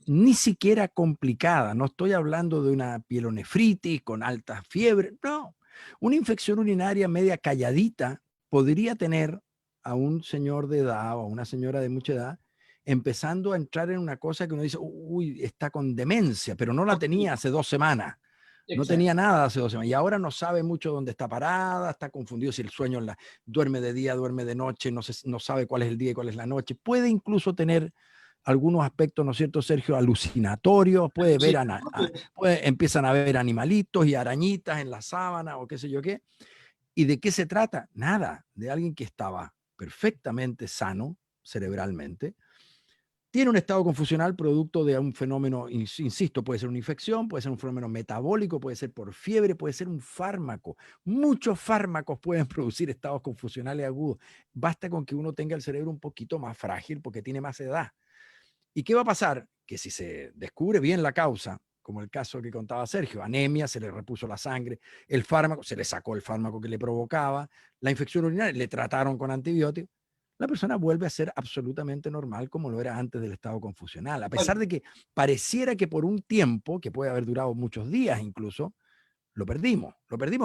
ni siquiera complicada, no estoy hablando de una pielonefritis con alta fiebre, no, una infección urinaria media calladita podría tener a un señor de edad o a una señora de mucha edad empezando a entrar en una cosa que uno dice, uy, está con demencia, pero no la tenía hace 2 semanas. No exacto. tenía nada hace 2 semanas y ahora no sabe mucho dónde está parada, está confundido si el sueño duerme de día, duerme de noche, no sabe cuál es el día y cuál es la noche. Puede incluso tener algunos aspectos, ¿no es cierto, Sergio? Alucinatorios, empiezan a ver animalitos y arañitas en la sábana o qué sé yo qué. ¿Y de qué se trata? Nada, de alguien que estaba perfectamente sano cerebralmente, tiene un estado confusional producto de un fenómeno, insisto, puede ser una infección, puede ser un fenómeno metabólico, puede ser por fiebre, puede ser un fármaco. Muchos fármacos pueden producir estados confusionales agudos. Basta con que uno tenga el cerebro un poquito más frágil porque tiene más edad. ¿Y qué va a pasar? Que si se descubre bien la causa, como el caso que contaba Sergio, anemia, se le repuso la sangre, el fármaco, se le sacó el fármaco que le provocaba, la infección urinaria, le trataron con antibióticos, la persona vuelve a ser absolutamente normal como lo era antes del estado confusional, a Bueno, pesar de que pareciera que por un tiempo, que puede haber durado muchos días incluso, lo perdimos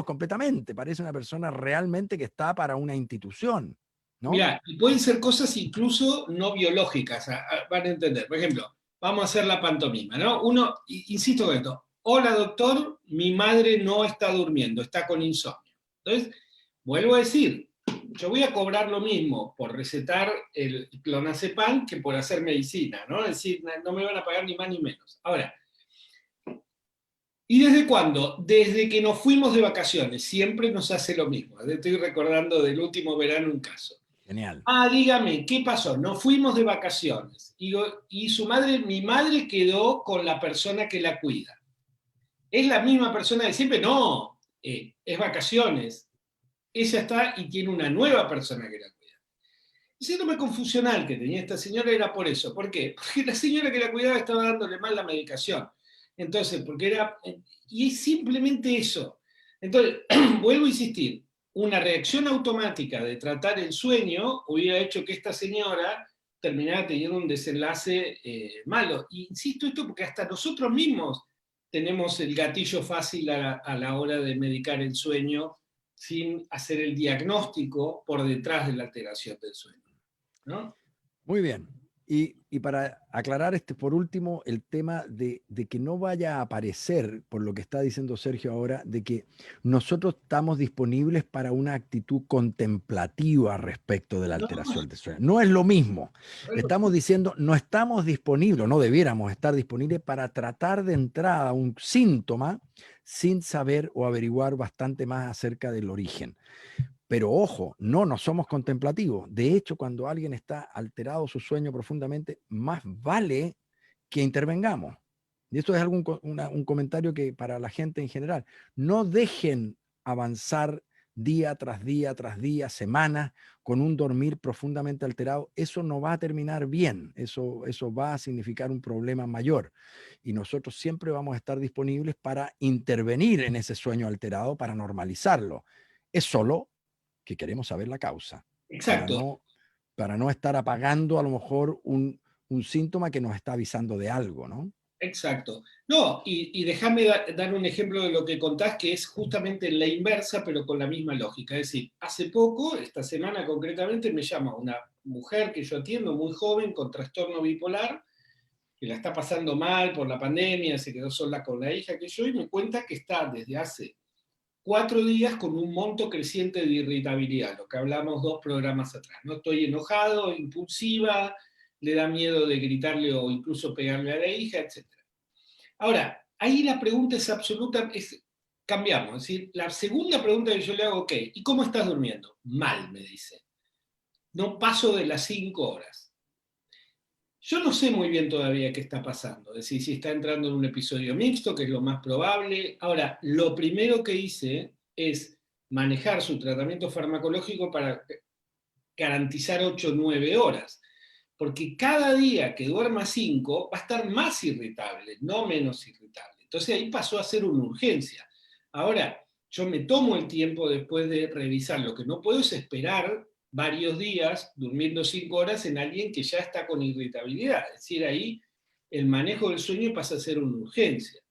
completamente, parece una persona realmente que está para una institución, ¿no? mira, y pueden ser cosas incluso no biológicas, van a entender. Por ejemplo, vamos a hacer la pantomima, ¿no? Uno, insisto con esto, hola doctor, mi madre no está durmiendo, está con insomnio. Entonces, vuelvo a decir, yo voy a cobrar lo mismo por recetar el clonazepam que por hacer medicina, ¿no? Es decir, no me van a pagar ni más ni menos. Ahora, ¿y desde cuándo? Desde que nos fuimos de vacaciones, siempre nos hace lo mismo. Estoy recordando del último verano un caso. Genial. Ah, dígame, ¿qué pasó? Nos fuimos de vacaciones y su madre, mi madre quedó con la persona que la cuida. ¿Es la misma persona de siempre? No, es vacaciones. Ella está y tiene una nueva persona que la cuida. El síndrome confusional que tenía esta señora era por eso. ¿Por qué? Porque la señora que la cuidaba estaba dándole mal la medicación. Entonces, porque era. Y es simplemente eso. Entonces, vuelvo a insistir, una reacción automática de tratar el sueño hubiera hecho que esta señora terminara teniendo un desenlace malo. Y insisto esto porque hasta nosotros mismos tenemos el gatillo fácil a la hora de medicar el sueño sin hacer el diagnóstico por detrás de la alteración del sueño, ¿no? Muy bien. Y para aclarar por último el tema de que no vaya a aparecer, por lo que está diciendo Sergio ahora, de que nosotros estamos disponibles para una actitud contemplativa respecto de la No, alteración del sueño. No es lo mismo. Estamos diciendo, no estamos disponibles, no debiéramos estar disponibles para tratar de entrada un síntoma sin saber o averiguar bastante más acerca del origen. Pero ojo, no somos contemplativos. De hecho, cuando alguien está alterado su sueño profundamente, más vale que intervengamos. Y esto es un comentario que para la gente en general, no dejen avanzar día tras día tras día, semanas, con un dormir profundamente alterado. Eso no va a terminar bien, eso va a significar un problema mayor. Y nosotros siempre vamos a estar disponibles para intervenir en ese sueño alterado, para normalizarlo. Es solo que queremos saber la causa, para exacto, no, para no estar apagando a lo mejor un síntoma que nos está avisando de algo, ¿no? exacto. No, y déjame dar un ejemplo de lo que contás, que es justamente la inversa, pero con la misma lógica. Es decir, hace poco, esta semana concretamente, me llama una mujer que yo atiendo, muy joven, con trastorno bipolar, que la está pasando mal por la pandemia, se quedó sola con la hija que yo, y me cuenta que está desde hace 4 días con un monto creciente de irritabilidad, lo que hablamos 2 programas atrás. No estoy enojado, impulsiva, le da miedo de gritarle o incluso pegarle a la hija, etc. Ahora, ahí la pregunta es absoluta, cambiamos. Es decir, la segunda pregunta que yo le hago, ok, ¿y cómo estás durmiendo? Mal, me dice. No paso de las 5 horas. Yo no sé muy bien todavía qué está pasando, es decir, si está entrando en un episodio mixto, que es lo más probable. Ahora, lo primero que hice es manejar su tratamiento farmacológico para garantizar 8 o 9 horas, porque cada día que duerma 5 va a estar más irritable, no menos irritable. Entonces ahí pasó a ser una urgencia. Ahora, yo me tomo el tiempo después de revisar. Lo que no puedo es esperar varios días durmiendo 5 horas en alguien que ya está con irritabilidad. Es decir, ahí el manejo del sueño pasa a ser una urgencia.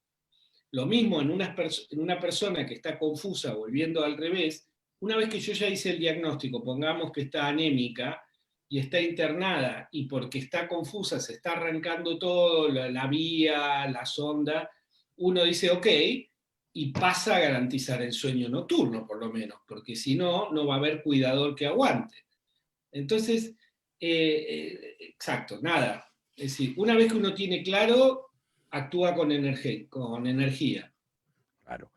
Lo mismo en una persona que está confusa, volviendo al revés, una vez que yo ya hice el diagnóstico, pongamos que está anémica y está internada y porque está confusa se está arrancando todo, la vía, la sonda, uno dice, ok, y pasa a garantizar el sueño nocturno, por lo menos, porque si no, no va a haber cuidador que aguante. Entonces, exacto, nada. Es decir, una vez que uno tiene claro, actúa con energía. Claro.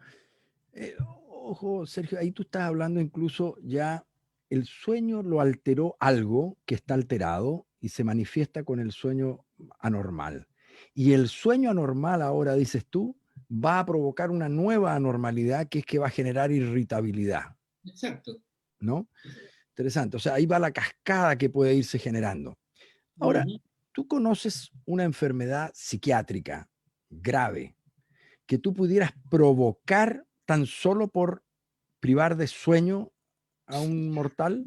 Ojo, Sergio, ahí tú estás hablando incluso ya, el sueño lo alteró algo que está alterado y se manifiesta con el sueño anormal. Y el sueño anormal ahora, dices tú, va a provocar una nueva anormalidad que es que va a generar irritabilidad, Exacto. ¿no? Interesante. O sea, ahí va la cascada que puede irse generando. Ahora, Ujú. ¿tú conoces una enfermedad psiquiátrica grave que tú pudieras provocar tan solo por privar de sueño a un mortal?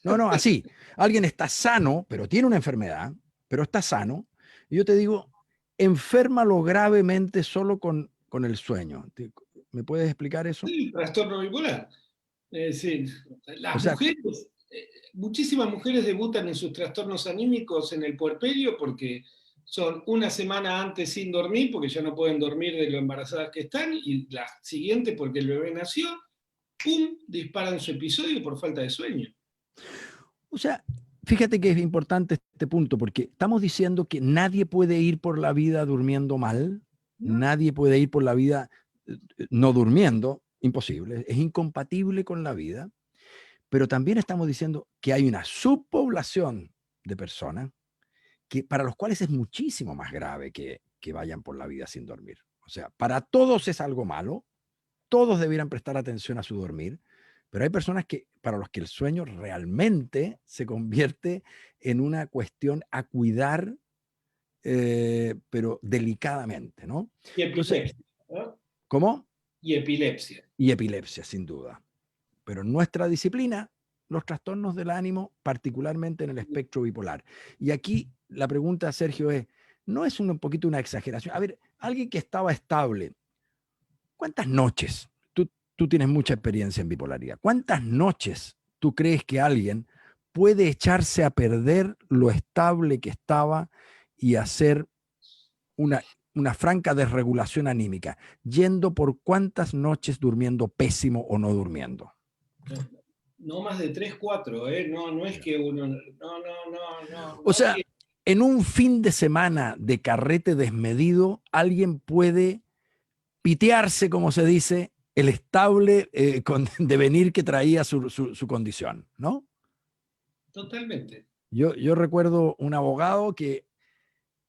No, no, así. Alguien está sano, pero tiene una enfermedad, pero está sano. Y yo te digo, enférmalo gravemente solo con el sueño. ¿Me puedes explicar eso? Sí, trastorno bipolar. Es decir, O las sea, mujeres, muchísimas mujeres debutan en sus trastornos anímicos en el puerperio porque son una semana antes sin dormir, porque ya no pueden dormir de lo embarazadas que están, y la siguiente porque el bebé nació, ¡pum!, disparan su episodio por falta de sueño. o sea, fíjate que es importante este punto, porque estamos diciendo que nadie puede ir por la vida durmiendo mal, ¿No? nadie puede ir por la vida no durmiendo, imposible, es incompatible con la vida, pero también estamos diciendo que hay una subpoblación de personas que, para los cuales es muchísimo más grave que vayan por la vida sin dormir. O sea, para todos es algo malo, todos debieran prestar atención a su dormir, pero hay personas que, para los que el sueño realmente se convierte en una cuestión a cuidar, pero delicadamente, ¿no? Y Entonces, epilepsia, ¿no? ¿cómo? Y epilepsia. Y epilepsia, sin duda. Pero en nuestra disciplina, los trastornos del ánimo, particularmente en el espectro bipolar. Y aquí la pregunta, Sergio, es, ¿no es un poquito una exageración? A ver, alguien que estaba estable, ¿cuántas noches? Tú tienes mucha experiencia en bipolaridad. ¿Cuántas noches tú crees que alguien puede echarse a perder lo estable que estaba y hacer una, una franca desregulación anímica, yendo por cuántas noches durmiendo pésimo o no durmiendo? No más de 3 4, ¿eh? No, no es que uno. No, no, no, no, O no hay sea, que. en un fin de semana de carrete desmedido, alguien puede pitearse, como se dice, el estable devenir que traía su condición, ¿no? Totalmente. Yo recuerdo un abogado que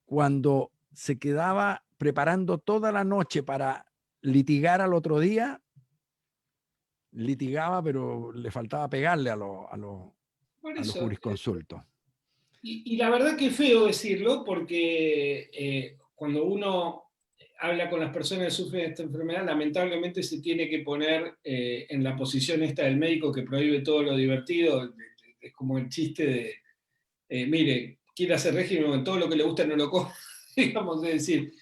cuando se quedaba preparando toda la noche para litigar al otro día, litigaba, pero le faltaba pegarle Por a los eso. jurisconsultos. Y la verdad que es feo decirlo, porque cuando uno habla con las personas que sufren esta enfermedad, lamentablemente se tiene que poner en la posición esta del médico que prohíbe todo lo divertido. Es como el chiste de, mire, quiere hacer régimen, todo lo que le gusta no lo come, digamos, es decir.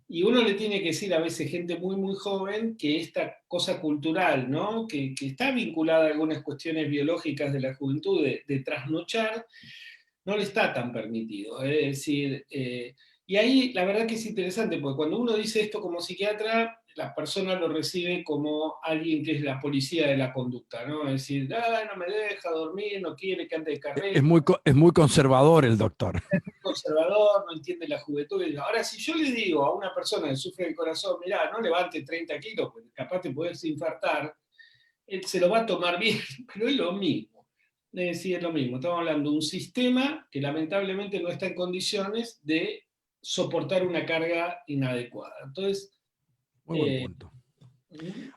Y uno le tiene que decir a veces gente muy, muy joven que esta cosa cultural, ¿no? Que está vinculada a algunas cuestiones biológicas de la juventud, de trasnochar, no le está tan permitido. Es decir, y ahí la verdad que es interesante, porque cuando uno dice esto como psiquiatra, la persona lo recibe como alguien que es la policía de la conducta, ¿no? Es decir, ah, no me deja dormir, no quiere que ande de carrera, Es muy conservador el doctor. conservador, no entiende la juventud. Ahora, si yo le digo a una persona que sufre del corazón, mirá, no levante 30 kilos, porque capaz de poderse infartar, él se lo va a tomar bien, pero es lo mismo. Es decir, es lo mismo. Estamos hablando de un sistema que lamentablemente no está en condiciones de soportar una carga inadecuada. Entonces, Muy buen eh, punto.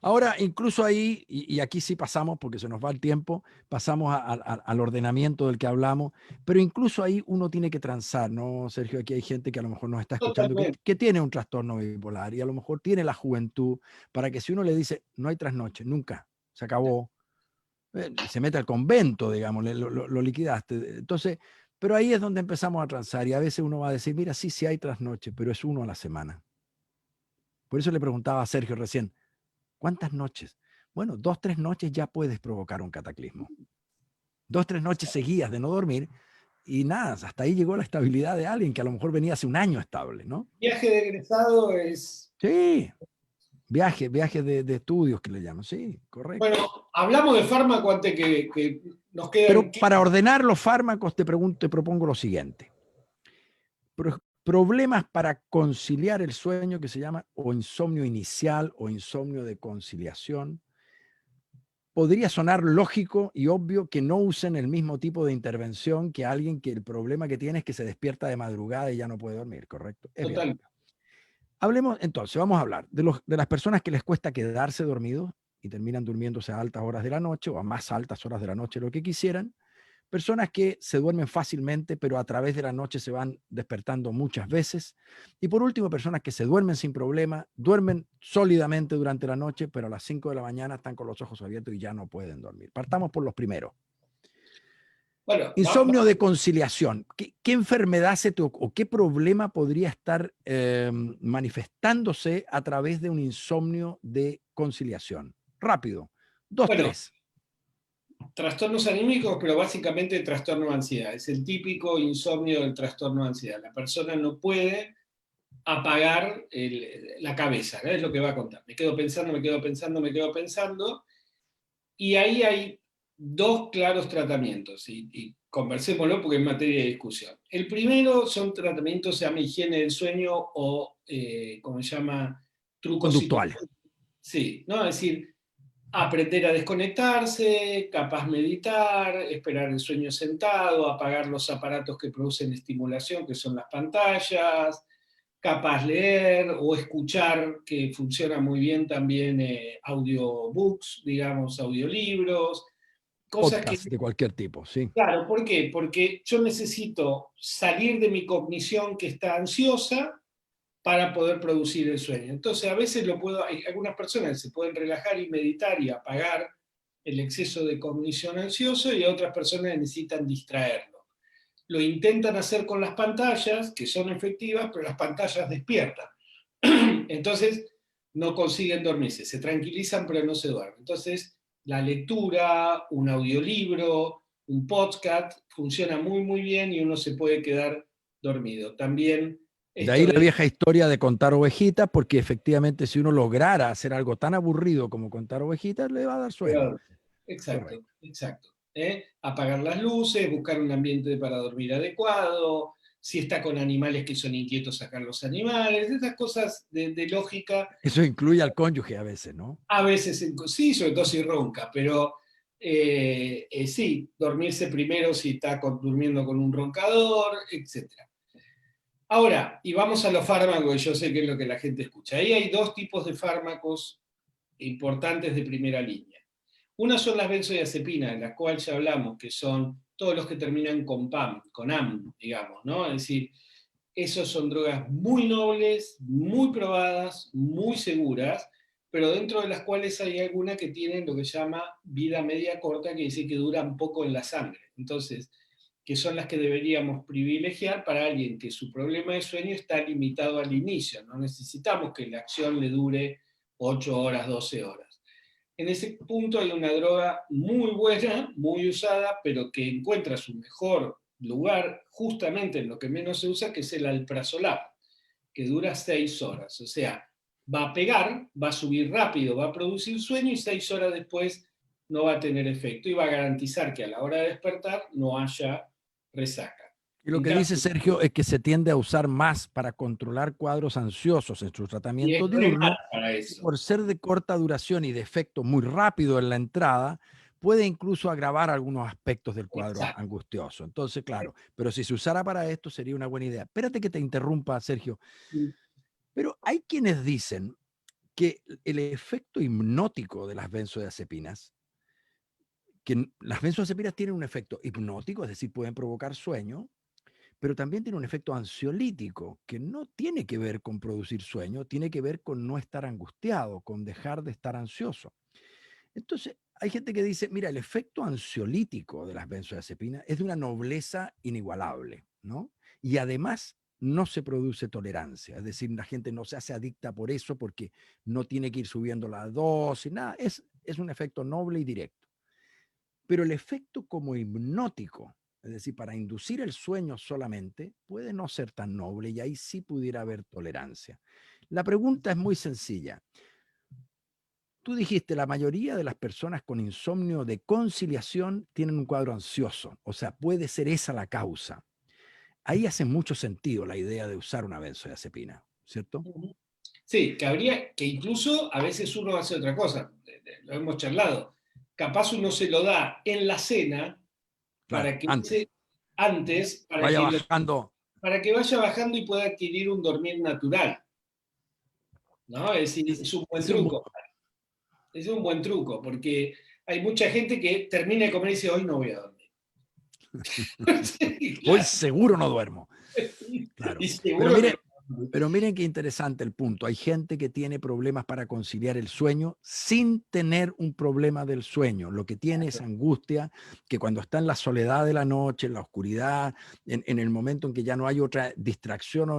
Ahora, incluso ahí, y aquí sí pasamos, porque se nos va el tiempo, pasamos al ordenamiento del que hablamos, pero incluso ahí uno tiene que transar, ¿no, Sergio? Aquí hay gente que a lo mejor nos está escuchando totalmente. que tiene un trastorno bipolar y a lo mejor tiene la juventud para que si uno le dice, no hay trasnoche, nunca, se acabó, se mete al convento, digamos, lo liquidaste. Entonces, pero ahí es donde empezamos a transar y a veces uno va a decir, mira, sí, sí hay trasnoche, pero es uno a la semana. Por eso le preguntaba a Sergio recién, ¿cuántas noches? Bueno, 2, 3 noches ya puedes provocar un cataclismo. 2, 3 noches seguidas de no dormir y nada, hasta ahí llegó la estabilidad de alguien que a lo mejor venía hace un año estable, ¿no? Viaje de egresado es Sí, Viajes de estudios que le llaman. Sí, correcto. Bueno, hablamos de fármaco antes que nos quedan Pero para ordenar los fármacos te propongo lo siguiente. Problemas para conciliar el sueño que se llama o insomnio inicial o insomnio de conciliación. Podría sonar lógico y obvio que no usen el mismo tipo de intervención que alguien que el problema que tiene es que se despierta de madrugada y ya no puede dormir, ¿correcto? Es bien total. obvio. Hablemos, entonces, vamos a hablar de las personas que les cuesta quedarse dormidos y terminan durmiéndose a altas horas de la noche o a más altas horas de la noche, lo que quisieran. Personas que se duermen fácilmente, pero a través de la noche se van despertando muchas veces. Y por último, personas que se duermen sin problema, duermen sólidamente durante la noche, pero a las 5 de la mañana están con los ojos abiertos y ya no pueden dormir. Partamos por los primeros. Bueno, Insomnio de conciliación. ¿Qué enfermedad o qué problema podría estar manifestándose a través de un insomnio de conciliación? Rápido. Dos, bueno, tres. trastornos anímicos, pero básicamente trastorno de ansiedad. Es el típico insomnio del trastorno de ansiedad. La persona no puede apagar la cabeza, ¿no? Es lo que va a contar. Me quedo pensando, me quedo pensando, me quedo pensando. Y ahí hay dos claros tratamientos, y conversémoslo porque es materia de discusión. El primero son tratamientos, se llama higiene del sueño o, ¿cómo se llama? Trucos Conductuales. psicológicos. Sí, ¿no? Es decir, aprender a desconectarse, capaz meditar, esperar el sueño sentado, apagar los aparatos que producen estimulación, que son las pantallas, capaz leer o escuchar, que funciona muy bien también audiobooks, digamos, audiolibros, cosas que, Podcast de cualquier tipo, sí. claro, ¿por qué? Porque yo necesito salir de mi cognición que está ansiosa para poder producir el sueño. Entonces, a veces hay algunas personas que se pueden relajar y meditar y apagar el exceso de cognición ansioso y otras personas necesitan distraerlo. Lo intentan hacer con las pantallas, que son efectivas, pero las pantallas despiertan. Entonces, no consiguen dormirse, se tranquilizan, pero no se duermen. Entonces, la lectura, un audiolibro, un podcast, funciona muy, muy bien y uno se puede quedar dormido. También De ahí esto la de... vieja historia de contar ovejitas, porque efectivamente si uno lograra hacer algo tan aburrido como contar ovejitas, le va a dar sueño. Exacto, Correcto. exacto. Apagar las luces, buscar un ambiente para dormir adecuado, si está con animales que son inquietos, sacar los animales, esas cosas de lógica. Eso incluye al cónyuge a veces, ¿no? A veces sí, sobre todo si ronca, pero sí, dormirse primero si está durmiendo con un roncador, etc. Ahora, y vamos a los fármacos, que yo sé que es lo que la gente escucha. Ahí hay dos tipos de fármacos importantes de primera línea. Una son las benzodiazepinas, de las cuales ya hablamos, que son todos los que terminan con PAM, con AM, digamos, ¿no? Es decir, esos son drogas muy nobles, muy probadas, muy seguras, pero dentro de las cuales hay algunas que tienen lo que se llama vida media corta, que dice que duran poco en la sangre. Entonces, que son las que deberíamos privilegiar para alguien que su problema de sueño está limitado al inicio. No necesitamos que la acción le dure 8 horas, 12 horas. En ese punto hay una droga muy buena, muy usada, pero que encuentra su mejor lugar justamente en lo que menos se usa, que es el alprazolam, que dura 6 horas. O sea, va a pegar, va a subir rápido, va a producir sueño y 6 horas después no va a tener efecto y va a garantizar que a la hora de despertar no haya resaca. Y lo En que dice cambio, Sergio es que se tiende a usar más para controlar cuadros ansiosos en su y es tratamiento re mala diurno, para y eso. por ser de corta duración y de efecto muy rápido en la entrada, puede incluso agravar algunos aspectos del cuadro Exacto. angustioso. Entonces, claro, pero si se usara para esto sería una buena idea. Espérate que te interrumpa, Sergio, pero hay quienes dicen que el efecto hipnótico de las benzodiazepinas, las benzodiazepinas tienen un efecto hipnótico, es decir, pueden provocar sueño, pero también tiene un efecto ansiolítico que no tiene que ver con producir sueño, tiene que ver con no estar angustiado, con dejar de estar ansioso. Entonces, hay gente que dice, mira, el efecto ansiolítico de las benzodiazepinas es de una nobleza inigualable, ¿no? Y además no se produce tolerancia, es decir, la gente no se hace adicta por eso porque no tiene que ir subiendo la dosis, nada, es un efecto noble y directo. Pero el efecto como hipnótico, es decir, para inducir el sueño solamente, puede no ser tan noble y ahí sí pudiera haber tolerancia. La pregunta es muy sencilla. tú dijiste, la mayoría de las personas con insomnio de conciliación tienen un cuadro ansioso, o sea, puede ser esa la causa. Ahí hace mucho sentido la idea de usar una benzodiazepina, ¿cierto? Sí, que incluso a veces uno hace otra cosa, lo hemos charlado. Capaz uno se lo da en la cena Claro, para que antes. antes, Vaya bajando. para que vaya bajando y pueda adquirir un dormir natural, ¿no? Es decir, Ese es un buen es un truco. Es un buen truco, porque hay mucha gente que termina de comer y dice, hoy no voy a dormir. Sí, Hoy claro. seguro no duermo. Claro. Y seguro que no. Pero miren qué interesante el punto. Hay gente que tiene problemas para conciliar el sueño sin tener un problema del sueño. Lo que tiene es angustia, que cuando está en la soledad de la noche, en la oscuridad, en el momento en que ya no hay otra distracción,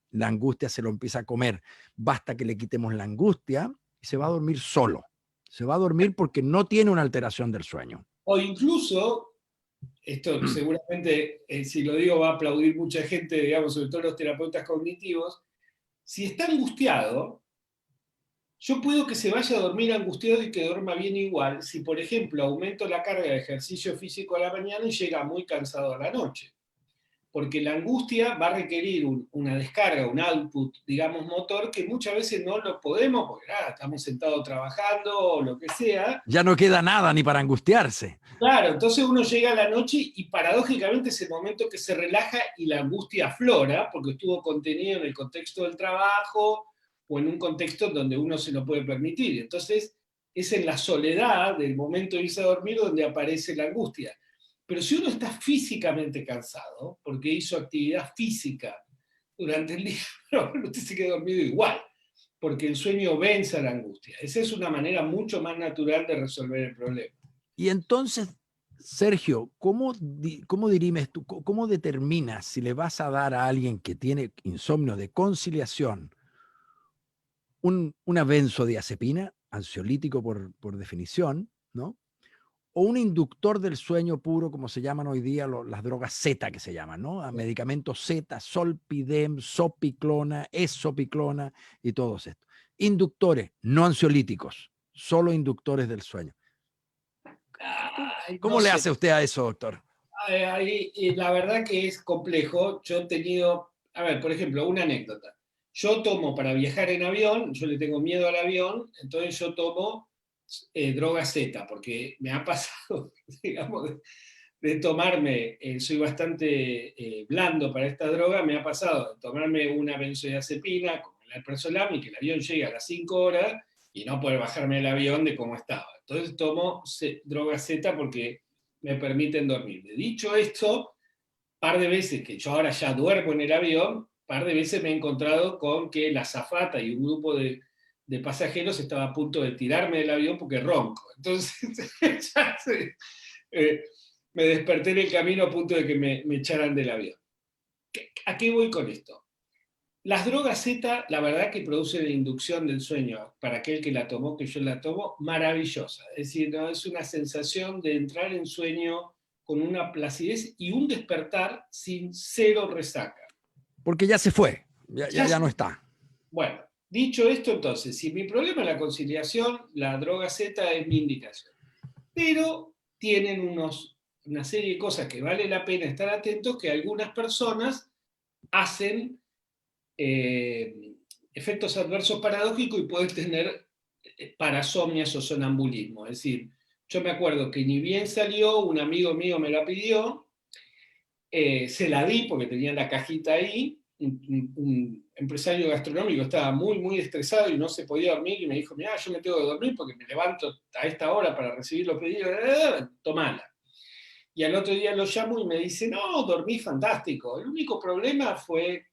la angustia se lo empieza a comer. Basta que le quitemos la angustia y se va a dormir solo. Se va a dormir porque no tiene una alteración del sueño. O incluso, esto seguramente, si lo digo, va a aplaudir mucha gente, digamos, sobre todo los terapeutas cognitivos, si está angustiado, yo puedo que se vaya a dormir angustiado y que duerma bien igual, si por ejemplo aumento la carga de ejercicio físico a la mañana y llega muy cansado a la noche. Porque la angustia va a requerir una descarga, un output, digamos, motor, que muchas veces no lo podemos, porque estamos sentados trabajando o lo que sea. Ya no queda nada ni para angustiarse. Claro, entonces uno llega a la noche y paradójicamente es el momento que se relaja y la angustia aflora, porque estuvo contenido en el contexto del trabajo o en un contexto donde uno se lo puede permitir. Entonces es en la soledad del momento de irse a dormir donde aparece la angustia. Pero si uno está físicamente cansado, porque hizo actividad física durante el día, usted se queda dormido igual, porque el sueño vence a la angustia. Esa es una manera mucho más natural de resolver el problema. Y entonces, Sergio, ¿cómo dirimes tú, cómo determinas si le vas a dar a alguien que tiene insomnio de conciliación una benzodiazepina, ansiolítico por definición, ¿no? O un inductor del sueño puro, como se llaman hoy día las drogas Z que se llaman, ¿no? A medicamentos Z, solpidem, sopiclona, esopiclona y todos estos. Inductores, no ansiolíticos, solo inductores del sueño. ¿Cómo, Ay, no cómo le sé. hace usted a eso, doctor? La verdad que es complejo. Yo he tenido, a ver, por ejemplo, una anécdota. Yo tomo para viajar en avión, yo le tengo miedo al avión, entonces yo tomo droga Z, porque me ha pasado, digamos, de tomarme, soy bastante blando para esta droga, me ha pasado de tomarme una benzodiazepina, como el alprazolam, y que el avión llegue a las 5 horas y no poder bajarme del avión de cómo estaba. Entonces tomo droga Z porque me permiten dormir. Dicho esto, par de veces que yo ahora ya duermo en el avión, par de veces me he encontrado con que la azafata y un grupo de pasajeros estaba a punto de tirarme del avión porque ronco. Entonces, ya eh, me desperté en el camino a punto de que me echaran del avión. ¿A qué voy con esto? Las drogas Z, la verdad que producen la inducción del sueño, para aquel que la tomó, que yo la tomo, maravillosa. Es decir, ¿no? Es una sensación de entrar en sueño con una placidez y un despertar sin cero resaca. Porque ya se fue, Ya ya no sé. está. Bueno, dicho esto entonces, si mi problema es la conciliación, la droga Z es mi indicación. Pero tienen una serie de cosas que vale la pena estar atentos que algunas personas hacen efectos adversos paradójicos y pueden tener parasomnias o sonambulismo. Es decir, yo me acuerdo que ni bien salió, un amigo mío me la pidió, se la di porque tenía la cajita ahí, un empresario gastronómico estaba muy, muy estresado y no se podía dormir y me dijo, mira, yo me tengo que dormir porque me levanto a esta hora para recibir los pedidos, tomala. Y al otro día lo llamo y me dice, no, dormí fantástico. El único problema fue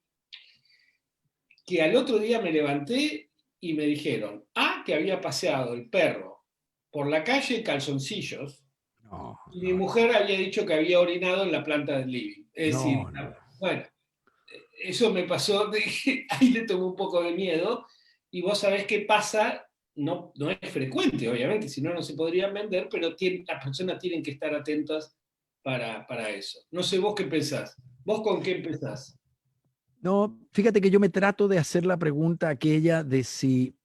que al otro día me levanté y me dijeron, que había paseado el perro por la calle en calzoncillos No, y mi no, no, mujer había dicho que había orinado en la planta del living. Es decir, no, no, no. bueno, eso me pasó, ahí le tomé un poco de miedo y vos sabés qué pasa, no, no es frecuente, obviamente, si no, no se podrían vender, pero las personas tienen que estar atentas para eso. No sé vos qué pensás. ¿Vos con qué empezás? No, fíjate que yo me trato de hacer la pregunta aquella de si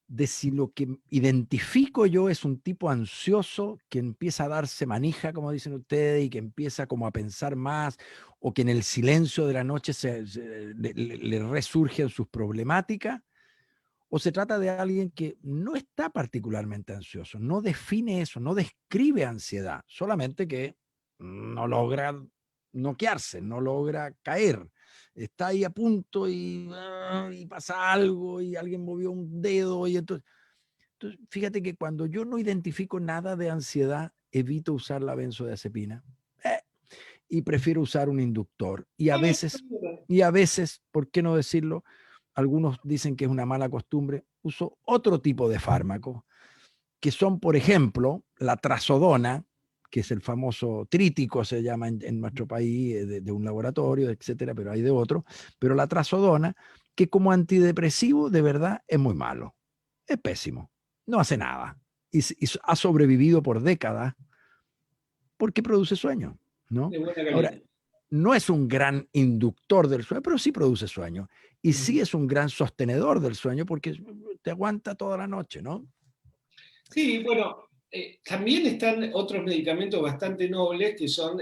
de si lo que identifico yo es un tipo ansioso que empieza a darse manija, como dicen ustedes, y que empieza como a pensar más, o que en el silencio de la noche le resurgen sus problemáticas, o se trata de alguien que no está particularmente ansioso, no define eso, no describe ansiedad, solamente que no logra noquearse, no logra caer. Está ahí a punto y pasa algo y alguien movió un dedo y entonces, fíjate que cuando yo no identifico nada de ansiedad, evito usar la benzodiazepina eh, y prefiero usar un inductor. Y a veces, ¿por qué no decirlo? Algunos dicen que es una mala costumbre, uso otro tipo de fármacos, que son, por ejemplo, la trazodona, que es el famoso trítico, se llama en nuestro país, de un laboratorio, etcétera, pero hay de otro. Pero la trazodona, que como antidepresivo, de verdad, es muy malo. Es pésimo. No hace nada. Y ha sobrevivido por décadas porque produce sueño, ¿no? de buena Ahora, calidad. no es un gran inductor del sueño, pero sí produce sueño. Y sí es un gran sostenedor del sueño porque te aguanta toda la noche, ¿no? Sí, bueno, también están otros medicamentos bastante nobles que son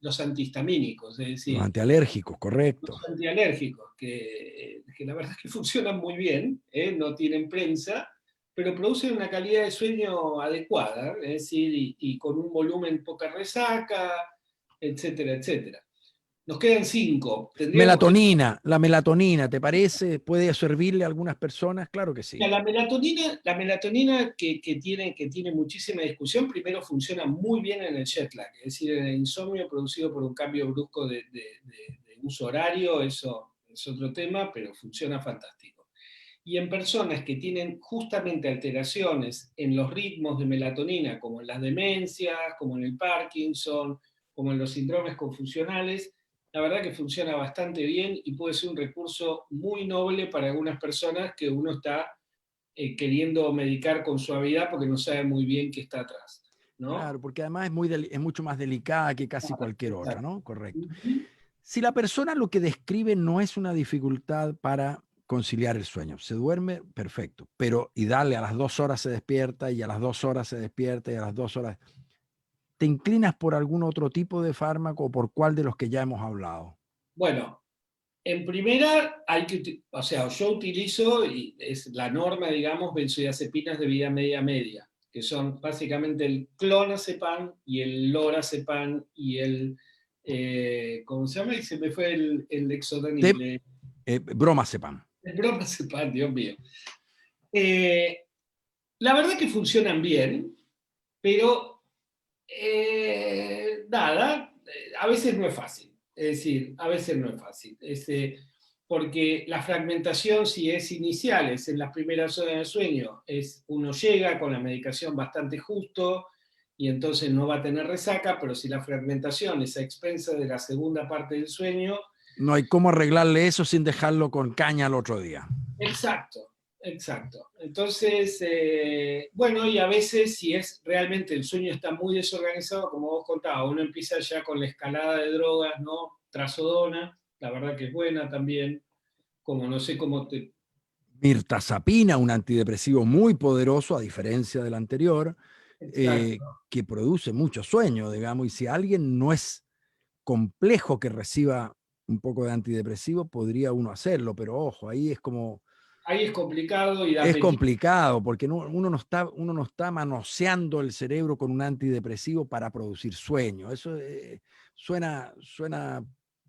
los antihistamínicos, es Los decir, antialérgicos, correcto. los antialérgicos, que la verdad es que funcionan muy bien, no tienen prensa, pero producen una calidad de sueño adecuada, es decir, y con un volumen poca resaca, etcétera, etcétera. Nos quedan 5. Tendríamos que. Melatonina, la melatonina, ¿te parece? ¿Puede servirle a algunas personas? Claro que sí. La melatonina que tiene muchísima discusión, primero funciona muy bien en el jet lag, es decir, en el insomnio producido por un cambio brusco de uso horario, eso es otro tema, pero funciona fantástico. Y en personas que tienen justamente alteraciones en los ritmos de melatonina, como en las demencias, como en el Parkinson, como en los síndromes confusionales, la verdad que funciona bastante bien y puede ser un recurso muy noble para algunas personas que uno está queriendo medicar con suavidad porque no sabe muy bien qué está atrás, ¿no? Claro, porque además es mucho más delicada que casi Ah, cualquier otra, exacto. ¿no? Correcto. Ujú. Si la persona lo que describe no es una dificultad para conciliar el sueño, se duerme, perfecto, pero y dale, a las 2 horas se despierta y a las 2 horas se despierta y a las 2 horas, ¿te inclinas por algún otro tipo de fármaco o por cuál de los que ya hemos hablado? Bueno, en primera o sea, yo utilizo, y es la norma, digamos, benzodiazepinas de vida media, que son básicamente el clonazepam y el lorazepam y ¿cómo se llama? Y se me fue el Te, exodanil, broma sepan. el bromazepam, Dios mío. Eh, la verdad que funcionan bien, pero nada, a veces no es fácil. Es decir, a veces no es fácil. Porque la fragmentación, si es inicial, es en las primeras horas del sueño, uno llega con la medicación bastante justo y entonces no va a tener resaca, pero si la fragmentación es a expensas de la segunda parte del sueño. No hay cómo arreglarle eso sin dejarlo con caña al otro día. Exacto, exacto. Entonces, bueno, y a veces si es realmente el sueño está muy desorganizado, como vos contabas, uno empieza ya con la escalada de drogas, ¿no? Trazodona, la verdad que es buena también, como no sé cómo te. Mirtazapina, un antidepresivo muy poderoso, a diferencia del anterior, Exacto. que produce mucho sueño, digamos, y si alguien no es complejo que reciba un poco de antidepresivo, podría uno hacerlo, pero ojo, ahí es como, Ahí es complicado y da es apetito. complicado, porque uno no está manoseando el cerebro con un antidepresivo para producir sueño. Eso suena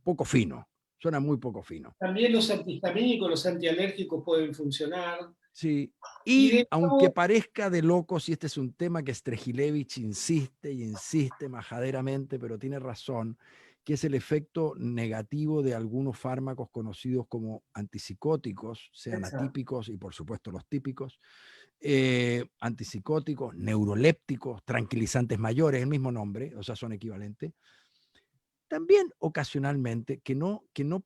poco fino, suena muy poco fino. También los antihistamínicos, los antialérgicos pueden funcionar. Sí, Y y de aunque nuevo, parezca de locos, y este es un tema que Strejilevich insiste y insiste majaderamente, pero tiene razón, que es el efecto negativo de algunos fármacos conocidos como antipsicóticos, sean exacto. atípicos y por supuesto los típicos, antipsicóticos, neurolépticos, tranquilizantes mayores, el mismo nombre, o sea, son equivalentes. También ocasionalmente que no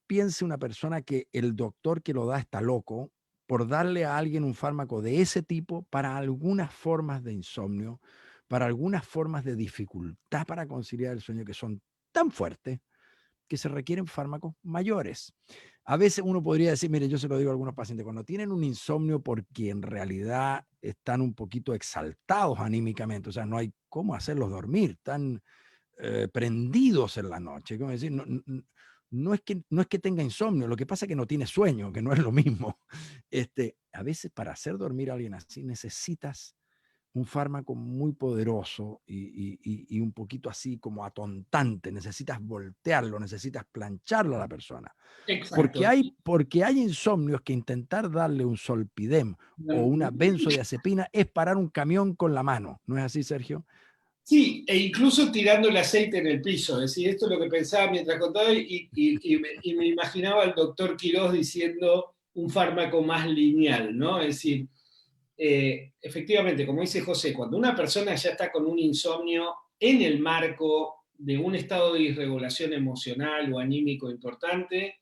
piense una persona que el doctor que lo da está loco por darle a alguien un fármaco de ese tipo para algunas formas de insomnio, para algunas formas de dificultad para conciliar el sueño que son tan fuertes que se requieren fármacos mayores. A veces uno podría decir, mire, yo se lo digo a algunos pacientes, cuando tienen un insomnio porque en realidad están un poquito exaltados anímicamente, o sea, no hay cómo hacerlos dormir, están prendidos en la noche. Como decir, no es que tenga insomnio, lo que pasa es que no tiene sueño, que no es lo mismo. A veces para hacer dormir a alguien así necesitas un fármaco muy poderoso y un poquito así como atontante. Necesitas voltearlo, necesitas plancharlo a la persona. Exacto. Porque hay insomnios que intentar darle un Zolpidem o una benzodiazepina es parar un camión con la mano. ¿No es así, Sergio? Sí, e incluso tirando el aceite en el piso. Es decir, esto es lo que pensaba mientras contaba y me imaginaba al doctor Quirós diciendo un fármaco más lineal, ¿no? Es decir, efectivamente, como dice José, cuando una persona ya está con un insomnio en el marco de un estado de disregulación emocional o anímico importante,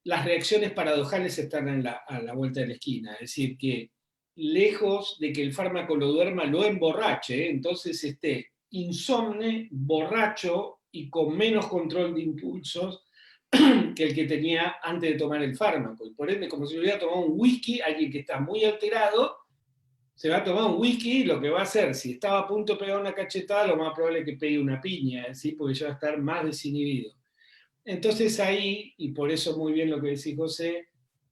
las reacciones paradojales están a la vuelta de la esquina. Es decir, que lejos de que el fármaco lo duerma, lo emborrache, entonces esté insomne, borracho y con menos control de impulsos que el que tenía antes de tomar el fármaco. Y por ende, como si hubiera tomado un whisky, alguien que está muy alterado, se va a tomar un whisky y lo que va a hacer, si estaba a punto de pegar una cachetada, lo más probable es que pegue una piña, ¿sí? Porque ya va a estar más desinhibido. Entonces ahí, y por eso muy bien lo que decís José,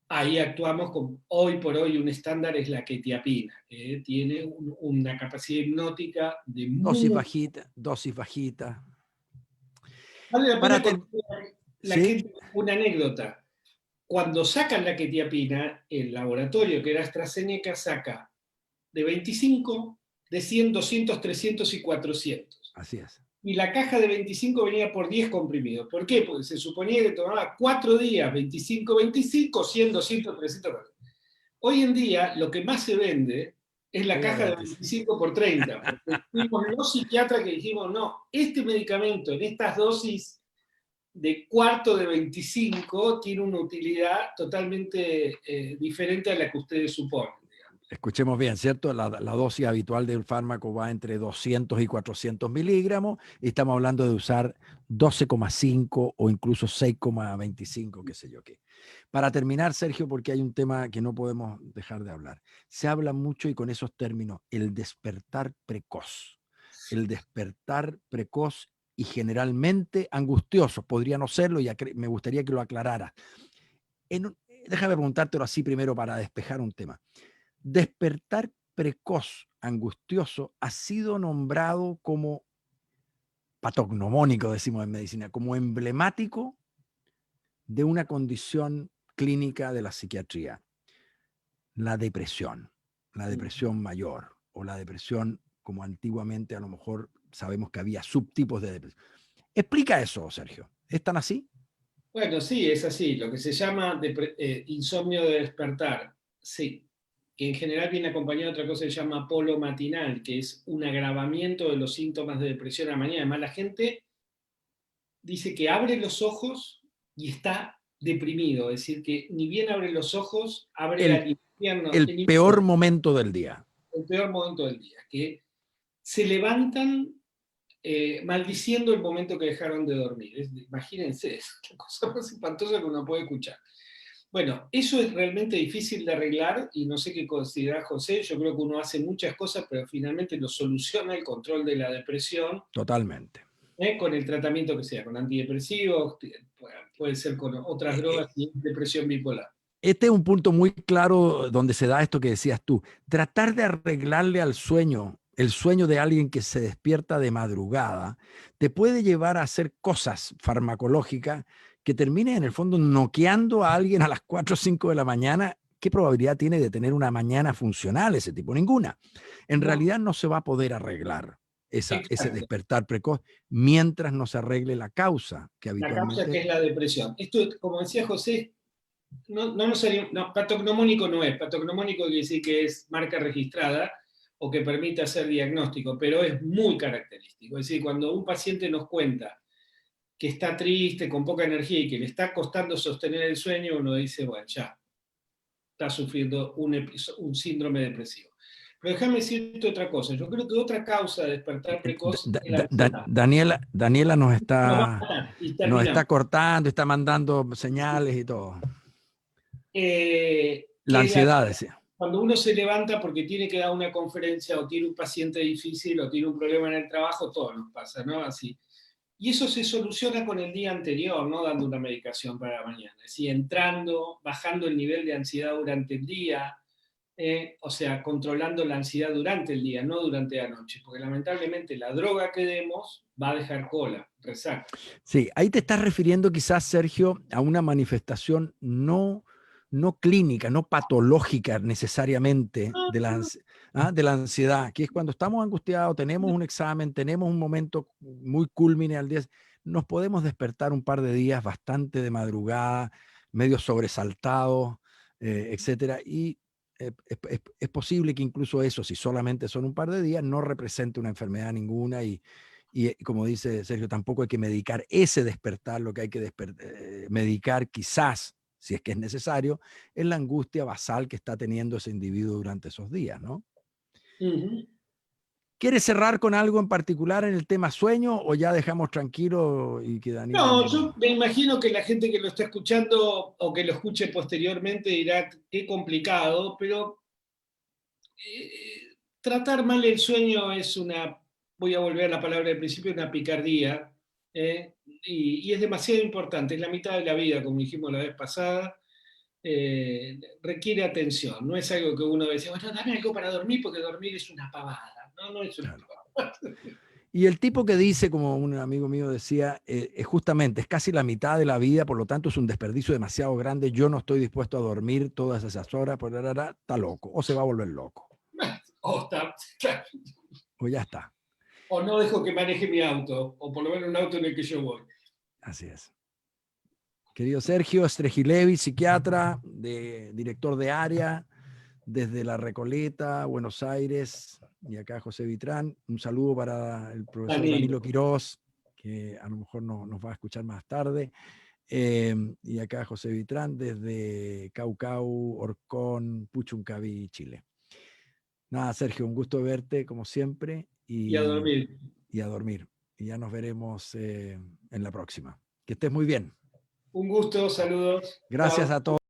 ahí actuamos con, hoy por hoy, un estándar es la quetiapina, que tiene una capacidad hipnótica de Dosis muy... bajita, dosis bajita. Vale la Para pena ter- contar la ¿Sí? gente una anécdota. Cuando sacan la quetiapina, el laboratorio que era AstraZeneca saca de 25, de 100, 200, 300 y 400. Así es. Y la caja de 25 venía por 10 comprimidos. ¿Por qué? Porque se suponía que tomaba 4 días, 25, 25, 100, 200, 300. Hoy en día lo que más se vende es la Pega caja de gratis. 25 por 30, porque fuimos los psiquiatras que dijimos, no, este medicamento en estas dosis de cuarto de 25 tiene una utilidad totalmente diferente a la que ustedes suponen. Escuchemos bien, ¿cierto? La dosis habitual del fármaco va entre 200 y 400 miligramos y estamos hablando de usar 12,5 o incluso 6,25, qué sé yo qué. Para terminar, Sergio, porque hay un tema que no podemos dejar de hablar. Se habla mucho y con esos términos, el despertar precoz. El despertar precoz y generalmente angustioso. Podría no serlo y me gustaría que lo aclarara. Déjame preguntártelo así primero para despejar un tema. Despertar precoz angustioso ha sido nombrado como patognomónico, decimos en medicina, como emblemático de una condición clínica de la psiquiatría, la depresión mayor o la depresión como antiguamente a lo mejor sabemos que había subtipos de depresión. Explica eso, Sergio. ¿Es tan así? Bueno, sí, es así. Lo que se llama insomnio de despertar, sí. Que en general viene acompañado de otra cosa que se llama polo matinal, que es un agravamiento de los síntomas de depresión a la mañana. Además, la gente dice que abre los ojos y está deprimido. Es decir, que ni bien abre los ojos, abre El, al infierno, el peor momento del día. el peor momento del día. Que se levantan maldiciendo el momento que dejaron de dormir. Imagínense, es la cosa más espantosa que uno puede escuchar. Bueno, eso es realmente difícil de arreglar y no sé qué considera José. Yo creo que uno hace muchas cosas, pero finalmente lo soluciona el control de la depresión Totalmente. con el tratamiento que sea, con antidepresivos, puede ser con otras drogas y depresión bipolar. Este es un punto muy claro donde se da esto que decías tú. Tratar de arreglarle al sueño, el sueño de alguien que se despierta de madrugada, te puede llevar a hacer cosas farmacológicas que terminen en el fondo noqueando a alguien a las 4 o 5 de la mañana. ¿Qué probabilidad tiene de tener una mañana funcional ese tipo? Ninguna. En No, realidad no se va a poder arreglar ese exacto. despertar precoz mientras no se arregle la causa que La causa que habitualmente... es la depresión. Esto, como decía José, no, patognomónico no es. Patognomónico quiere decir que es marca registrada o que permite hacer diagnóstico, pero es muy característico. Es decir, cuando un paciente nos cuenta que está triste, con poca energía y que le está costando sostener el sueño, uno dice, bueno, ya está sufriendo un síndrome depresivo. Pero déjame decirte otra cosa. Yo creo que otra causa de despertar precoz es la ansiedad. Daniela Nos va a matar y nos está terminamos. cortando, está mandando señales y todo. La Que es ansiedad, decía. cuando uno se levanta porque tiene que dar una conferencia o tiene un paciente difícil o tiene un problema en el trabajo, todo nos pasa, ¿no? Así. Y eso se soluciona con el día anterior, no dando una medicación para la mañana. Es decir, entrando, bajando el nivel de ansiedad durante el día, o sea, controlando la ansiedad durante el día, no durante la noche, porque lamentablemente la droga que demos va a dejar cola, resaca. Sí, ahí te estás refiriendo quizás, Sergio, a una manifestación no clínica, no patológica necesariamente de la ansiedad, que es cuando estamos angustiados, tenemos un examen, tenemos un momento muy culmine al día, nos podemos despertar un par de días bastante de madrugada, medio sobresaltados, etcétera, y es posible que incluso eso, si solamente son un par de días, no represente una enfermedad ninguna y como dice Sergio, tampoco hay que medicar ese despertar, lo que hay que medicar quizás, si es que es necesario, es la angustia basal que está teniendo ese individuo durante esos días, ¿no? Uh-huh. ¿Quieres cerrar con algo en particular en el tema sueño o ya dejamos tranquilo y que Daniela No, no? yo me imagino que la gente que lo está escuchando o que lo escuche posteriormente dirá qué complicado, pero tratar mal el sueño es una, voy a volver a la palabra del principio, una picardía, y es demasiado importante, es la mitad de la vida, como dijimos la vez pasada, requiere atención, no es algo que uno dice, bueno, dame algo para dormir porque dormir es una pavada, no, no es una Claro. pavada. Y el tipo que dice, como un amigo mío decía, justamente es casi la mitad de la vida, por lo tanto es un desperdicio demasiado grande, yo no estoy dispuesto a dormir todas esas horas, pues, está loco, o se va a volver loco, O, está, claro, o ya está. o no dejo que maneje mi auto, o por lo menos un auto en el que yo voy. Así es. Querido Sergio Stregilevi, psiquiatra, director de área desde La Recoleta, Buenos Aires, y acá José Vitrán. Un saludo para el profesor Danilo Danilo. Quirós, que a lo mejor nos va a escuchar más tarde. Y acá José Vitrán desde Caucau, Orcón, Puchuncaví, Chile. Nada, Sergio, un gusto verte como siempre Y a dormir. y a dormir. Y ya nos veremos en la próxima. Que estés muy bien. Un gusto, saludos. Gracias Chao. a todos.